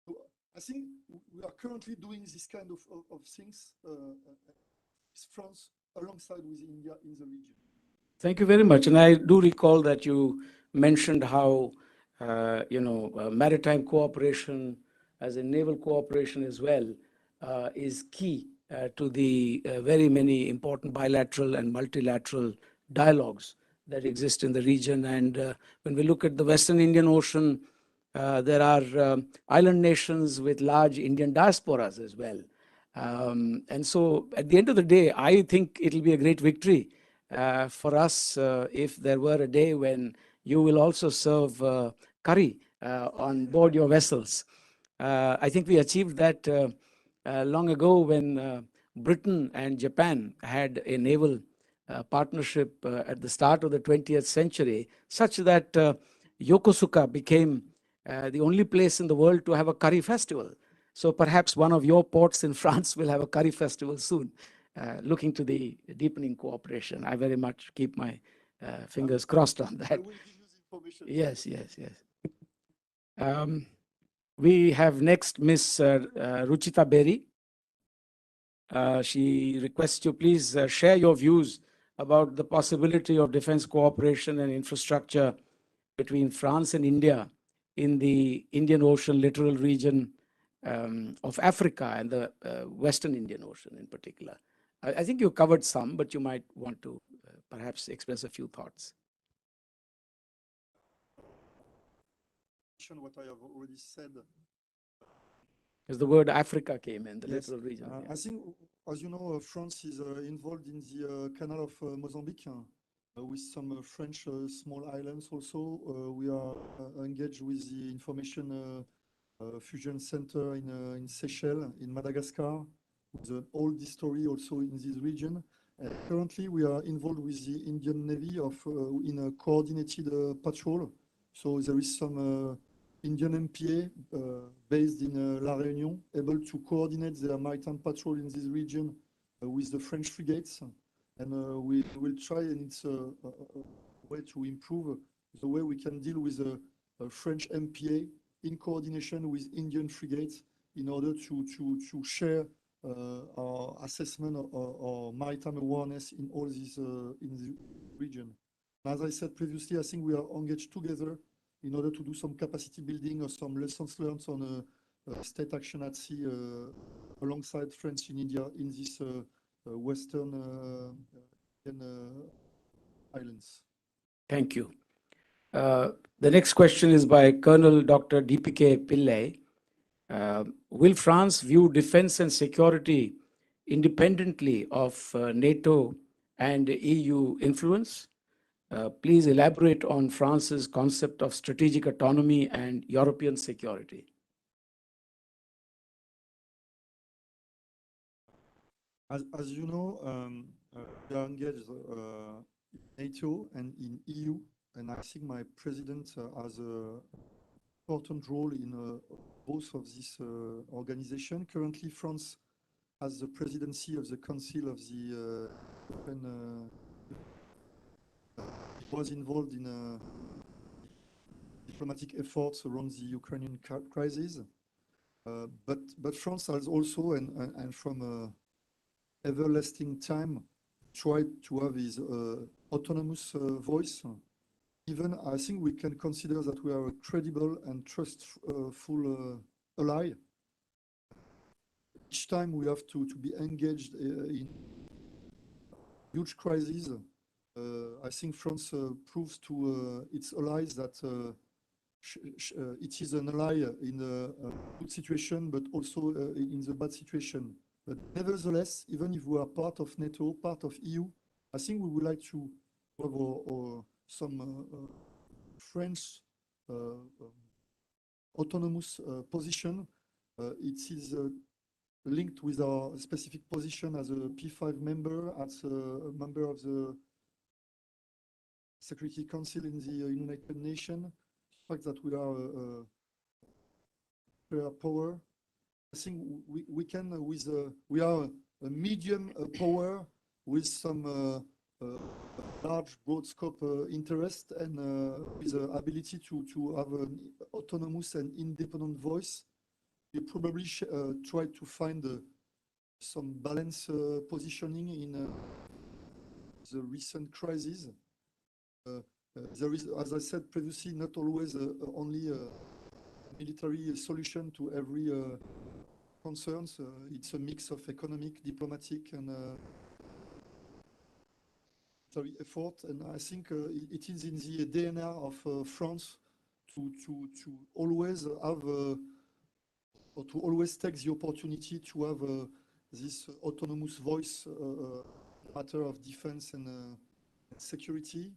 So I think we are currently doing this kind of things with France alongside with India in the region. Thank you very much. And I do recall that you mentioned how, maritime cooperation as a naval cooperation as well is key to the very many important bilateral and multilateral dialogues that exist in the region. And when we look at the Western Indian Ocean, there are island nations with large Indian diasporas as well. And so at the end of the day, I think it'll be a great victory for us if there were a day when you will also serve curry on board your vessels. I think we achieved that long ago when Britain and Japan had a naval partnership at the start of the 20th century, such that Yokosuka became the only place in the world to have a curry festival. So perhaps one of your ports in France will have a curry festival soon, looking to the deepening cooperation. I very much keep my fingers crossed on that. I will give you the information. Yes. We have next Miss Ruchita Berry. She requests you please share your views about the possibility of defense cooperation and infrastructure between France and India in the Indian Ocean littoral region, of Africa and the Western Indian Ocean in particular. I think you covered some, but you might want to perhaps express a few thoughts. What I have already said. As the word Africa came in, the Yes. littoral region. I think, as you know, France is involved in the Canal of Mozambique with some French small islands also. We are engaged with the information fusion center in Seychelles, in Madagascar, with an old history also in this region. Currently, we are involved with the Indian Navy in a coordinated patrol. So there is some Indian MPA based in La Réunion, able to coordinate their maritime patrol in this region with the French frigates. And we will try, and it's a way to improve the way we can deal with a French MPA in coordination with Indian frigates in order to share our assessment or maritime awareness in all these in the region. As I said previously, I think we are engaged together in order to do some capacity building or some lessons learned on state action at sea alongside France in India in these western islands. Thank you. The next question is by Colonel Dr. DPK Pillai. Will France view defense and security independently of NATO and EU influence? Please elaborate on France's concept of strategic autonomy and European security. As you know, we are engaged in NATO and in EU, and I think my president has an important role in both of these organizations. Currently, France has the presidency of the Council of the European. It was involved in diplomatic efforts around the Ukrainian crisis, but France has also, and from everlasting time, tried to have his autonomous voice. Even I think we can consider that we are a credible and trustful ally. Each time we have to be engaged in huge crises, I think France proves to its allies that it is an ally in a good situation, but also in the bad situation. But nevertheless, even if we are part of NATO, part of EU, I think we would like to have some French autonomous position. It is linked with our specific position as a P5 member, as a member of the Security Council in the United Nations. The fact that we are a power, I think we can we are a medium power with some large broad scope interest and with the ability to have an autonomous and independent voice. We probably try to find some balance positioning in the recent crisis. There is, as I said previously, not always only a military solution to every concerns. It's a mix of economic, diplomatic, and military effort. And I think it is in the DNA of France to always have or to always take the opportunity to have this autonomous voice matter of defense and security.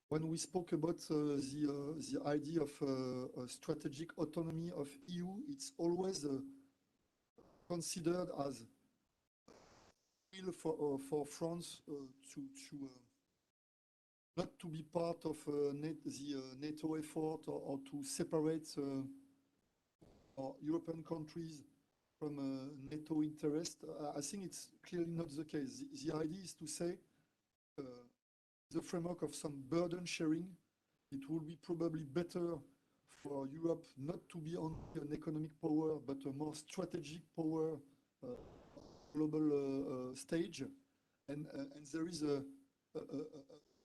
When we spoke about the idea of strategic autonomy of EU, it's always considered as for France to not to be part of the NATO effort or to separate our European countries from NATO interest. I think it's clearly not the case. The idea is to say the framework of some burden sharing, it will be probably better for Europe not to be only an economic power, but a more strategic power global stage. And there is a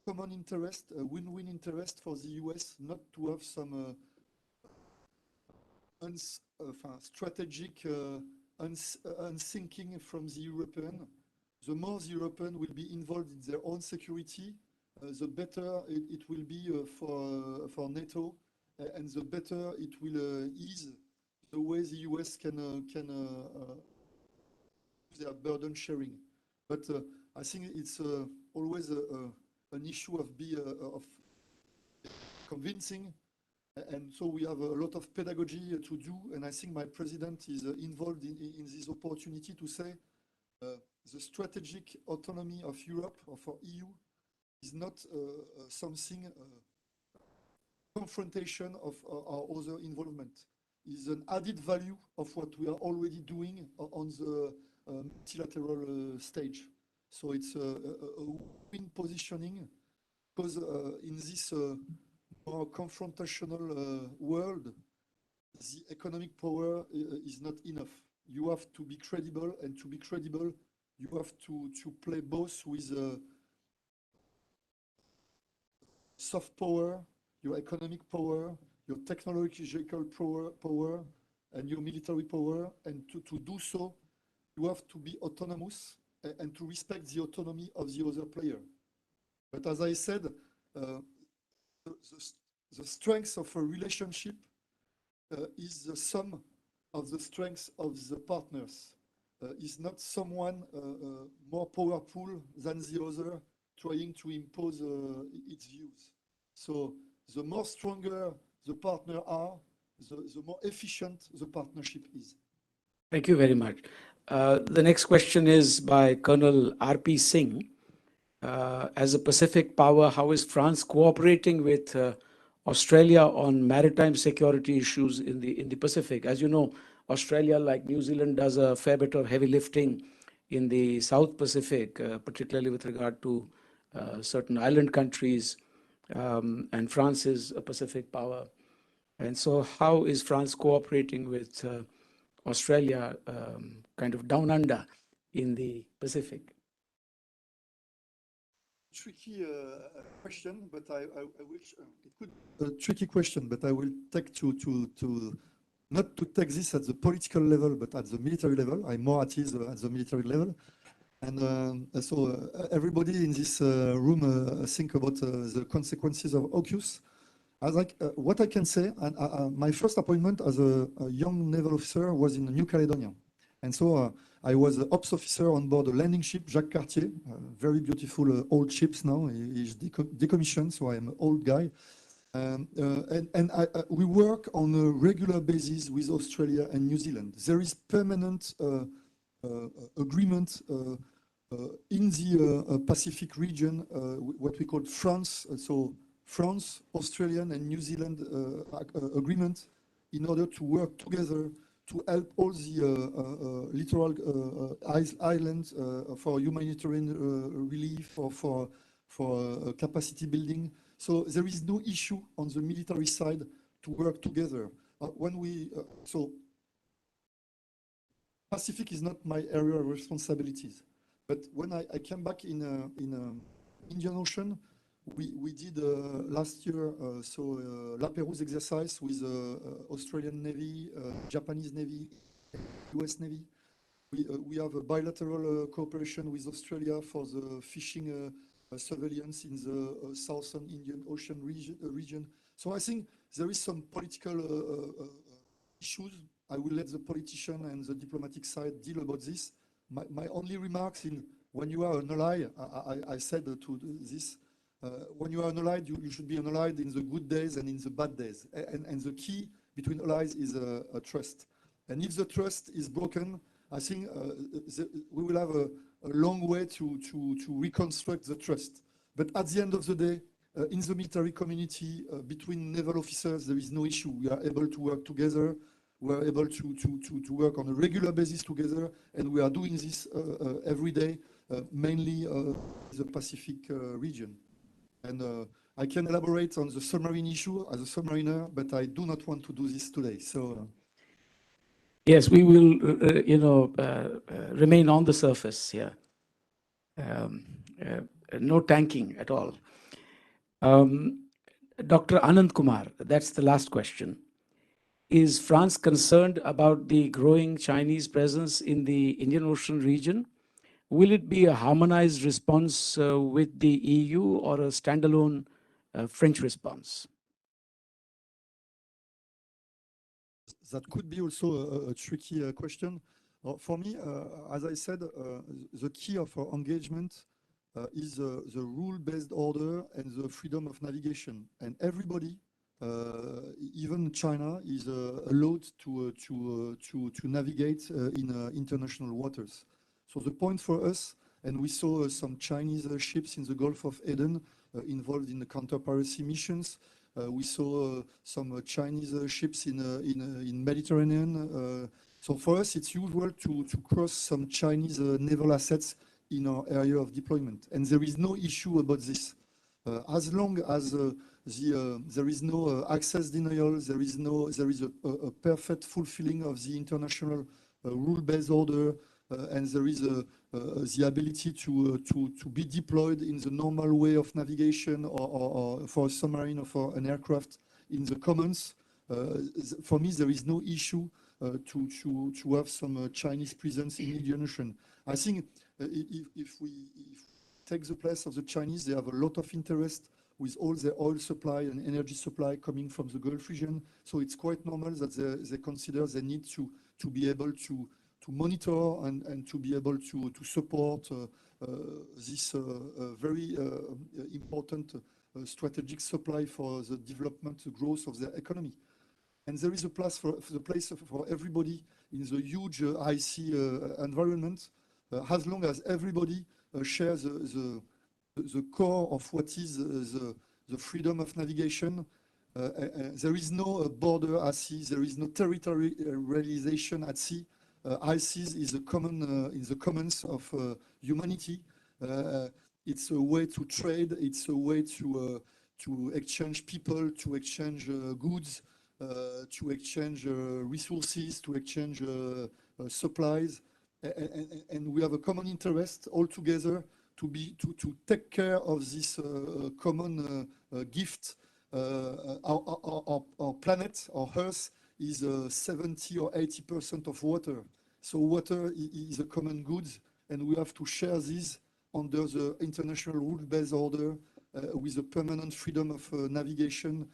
common interest, a win-win interest for the US not to have some strategic unthinking from the European. The more the European will be involved in their own security, the better it will be for NATO, and the better it will ease the way the US can their burden sharing. But I think it's always an issue of convincing, and so we have a lot of pedagogy to do, and I think my president is involved in this opportunity to say the strategic autonomy of Europe or for EU is not something confrontation of our other involvement. Is an added value of what we are already doing on the multilateral stage. So it's a win positioning, because in this more confrontational world, the economic power is not enough. You have to be credible, and to be credible, you have to play both with soft power, your economic power, your technological power, and your military power. And to do so, you have to be autonomous and to respect the autonomy of the other player. But as I said, the strength of a relationship is the sum of the strengths of the partners. Is not someone more powerful than the other trying to impose its views. So the more stronger the partner are, the more efficient the partnership is. Thank you very much. The next question is by Colonel R.P. Singh. As a Pacific power, how is France cooperating with Australia on maritime security issues in the Pacific? As you know, Australia, like New Zealand, does a fair bit of heavy lifting in the South Pacific, particularly with regard to certain island countries, and France is a Pacific power. And so how is France cooperating with Australia kind of down under in the Pacific? Tricky question, but I wish it could a tricky question, but I will take to not to take this at the political level, but at the military level. I'm more at ease at the military level, and so everybody in this room think about the consequences of AUKUS. What I can say, and my first appointment as a young naval officer was in New Caledonia. And so I was an ops officer on board a landing ship, Jacques Cartier, very beautiful old ships now. He's decommissioned, so I am an old guy. We work on a regular basis with Australia and New Zealand. There is permanent agreement in the Pacific region, what we call France. So France, Australian, and New Zealand agreement in order to work together to help all the littoral islands for humanitarian relief or for capacity building. So there is no issue on the military side to work together. So Pacific is not my area of responsibilities. But when I came back in Indian Ocean, we did last year La Pérouse exercise with Australian Navy, Japanese Navy, US Navy. We have a bilateral cooperation with Australia for the fishing surveillance in the southern Indian Ocean region. So I think there is some political issues. I will let the politician and the diplomatic side deal about this. My only remarks in when you are an ally, I said to this, when you are an ally, you should be an ally in the good days and in the bad days. And the key between allies is a trust. And if the trust is broken, I think we will have a long way to reconstruct the trust. But at the end of the day, in the military community, between naval officers, there is no issue. We are able to work together. We are able to work on a regular basis together. And we are doing this every day, mainly the Pacific region. And I can elaborate on the submarine issue as a submariner, but I do not want to do this today. So. Yes, we will, remain on the surface here. No tanking at all. Dr. Anand Kumar, that's the last question. Is France concerned about the growing Chinese presence in the Indian Ocean region? Will it be a harmonized response with the EU or a standalone French response? That could be also a tricky question. For me, as I said, the key of our engagement is the rule-based order and the freedom of navigation. And everybody, even China, is allowed to navigate in international waters. So the point for us, and we saw some Chinese ships in the Gulf of Aden involved in the counter-piracy missions. We saw some Chinese ships in Mediterranean. So for us, it's usual to cross some Chinese naval assets in our area of deployment. And there is no issue about this. As long as there is no access denial, there is a perfect fulfilling of the international rule-based order, and there is the ability to be deployed in the normal way of navigation or for a submarine or for an aircraft in the commons. For me, there is no issue to have some Chinese presence in the Indian Ocean. I think if we take the place of the Chinese, they have a lot of interest with all the oil supply and energy supply coming from the Gulf region. So it's quite normal that they consider they need to be able to monitor and to be able to support this very important strategic supply for the development, the growth of their economy. And there is a place for everybody in the huge IC environment, as long as everybody shares the core of what is the freedom of navigation. There is no border at sea, there is no territorialization at sea. ICs is a common in the commons of humanity. It's a way to trade. It's a way to exchange people, to exchange goods, to exchange resources, to exchange supplies, and we have a common interest all together to take care of this common gift. Our planet, our Earth, is 70 or 80% of water. So water is a common good, and we have to share this under the international rule-based order with a permanent freedom of navigation.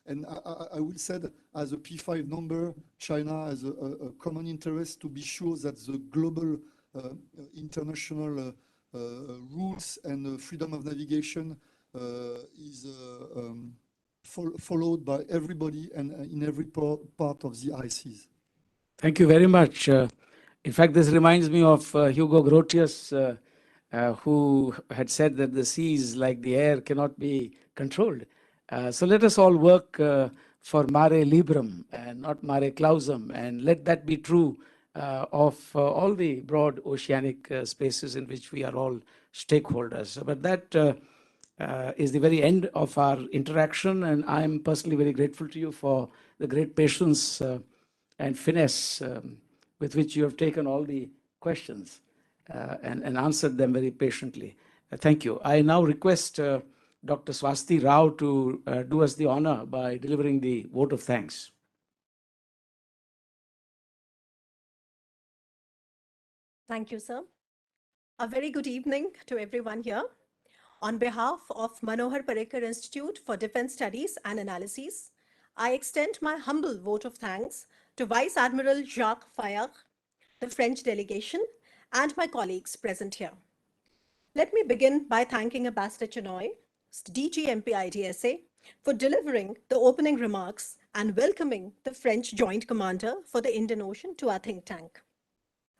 And I will say that as a P5 member, China has a common interest to be sure that the global international rules and freedom of navigation is followed by everybody and in every part of the ICs. Thank you very much. In fact, this reminds me of Hugo Grotius, who had said that the seas, like the air, cannot be controlled. So let us all work for mare liberum and not mare clausum, and let that be true of all the broad oceanic spaces in which we are all stakeholders. But that is the very end of our interaction, and I'm personally very grateful to you for the great patience and finesse with which you have taken all the questions and answered them very patiently. Thank you. I now request Dr. Swasti Rao to do us the honor by delivering the vote of thanks. Thank you, sir. A very good evening to everyone here. On behalf of Manohar Parrikar Institute for Defense Studies and Analyses, I extend my humble vote of thanks to Vice Admiral Jacques Fayard, the French delegation, and my colleagues present here. Let me begin by thanking Ambassador Chenoy, DG MP-IDSA, for delivering the opening remarks and welcoming the French Joint Commander for the Indian Ocean to our think tank.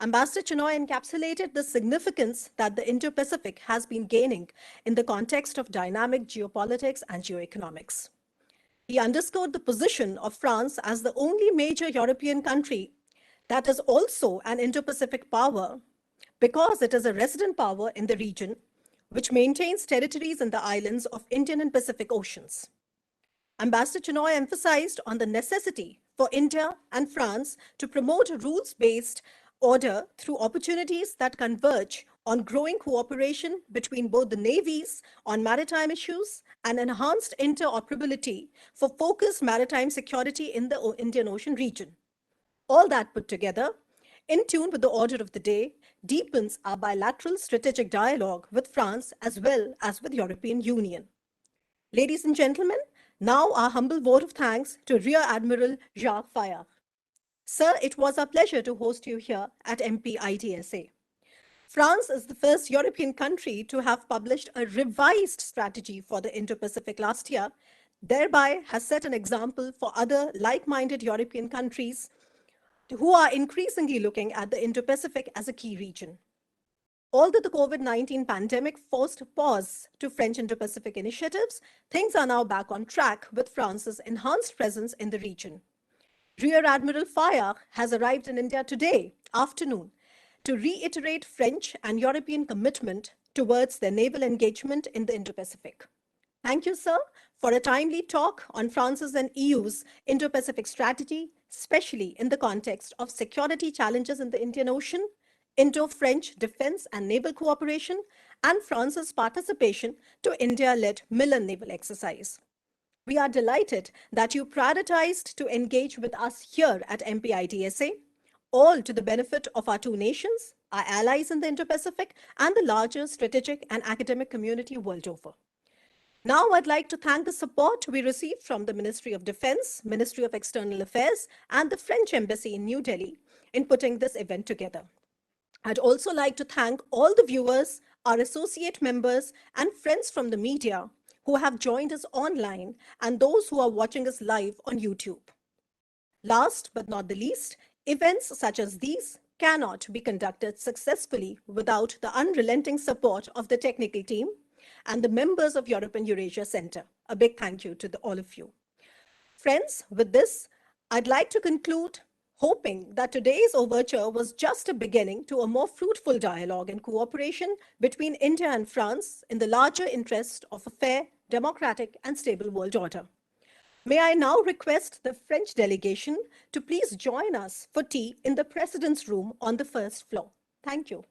Ambassador Chenoy encapsulated the significance that the Indo-Pacific has been gaining in the context of dynamic geopolitics and geoeconomics. He underscored the position of France as the only major European country that is also an Indo-Pacific power because it is a resident power in the region, which maintains territories in the islands of Indian and Pacific Oceans. Ambassador Chenoy emphasized on the necessity for India and France to promote a rules-based order through opportunities that converge on growing cooperation between both the navies on maritime issues and enhanced interoperability for focused maritime security in the Indian Ocean region. All that put together, in tune with the order of the day, deepens our bilateral strategic dialogue with France as well as with European Union. Ladies and gentlemen, now our humble vote of thanks to Rear Admiral Jacques Fayard. Sir, it was a pleasure to host you here at MP-IDSA. France is the first European country to have published a revised strategy for the Indo-Pacific last year, thereby has set an example for other like-minded European countries who are increasingly looking at the Indo-Pacific as a key region. Although the COVID-19 pandemic forced a pause to French Indo-Pacific initiatives, things are now back on track with France's enhanced presence in the region. Rear Admiral Fayard has arrived in India today afternoon to reiterate French and European commitment towards their naval engagement in the Indo-Pacific. Thank you, sir, for a timely talk on France's and EU's Indo-Pacific strategy, especially in the context of security challenges in the Indian Ocean, Indo-French defense and naval cooperation, and France's participation to India-led Milan naval exercise. We are delighted that you prioritized to engage with us here at MP-IDSA, all to the benefit of our two nations, our allies in the Indo-Pacific, and the larger strategic and academic community world over. Now I'd like to thank the support we received from the Ministry of Defense, Ministry of External Affairs, and the French Embassy in New Delhi in putting this event together. I'd also like to thank all the viewers, our associate members, and friends from the media who have joined us online and those who are watching us live on YouTube. Last but not the least, events such as these cannot be conducted successfully without the unrelenting support of the technical team and the members of Europe and Eurasia Center. A big thank you to all of you. Friends, with this, I'd like to conclude hoping that today's overture was just a beginning to a more fruitful dialogue and cooperation between India and France in the larger interest of a fair, democratic, and stable world order. May I now request the French delegation to please join us for tea in the President's room on the first floor. Thank you.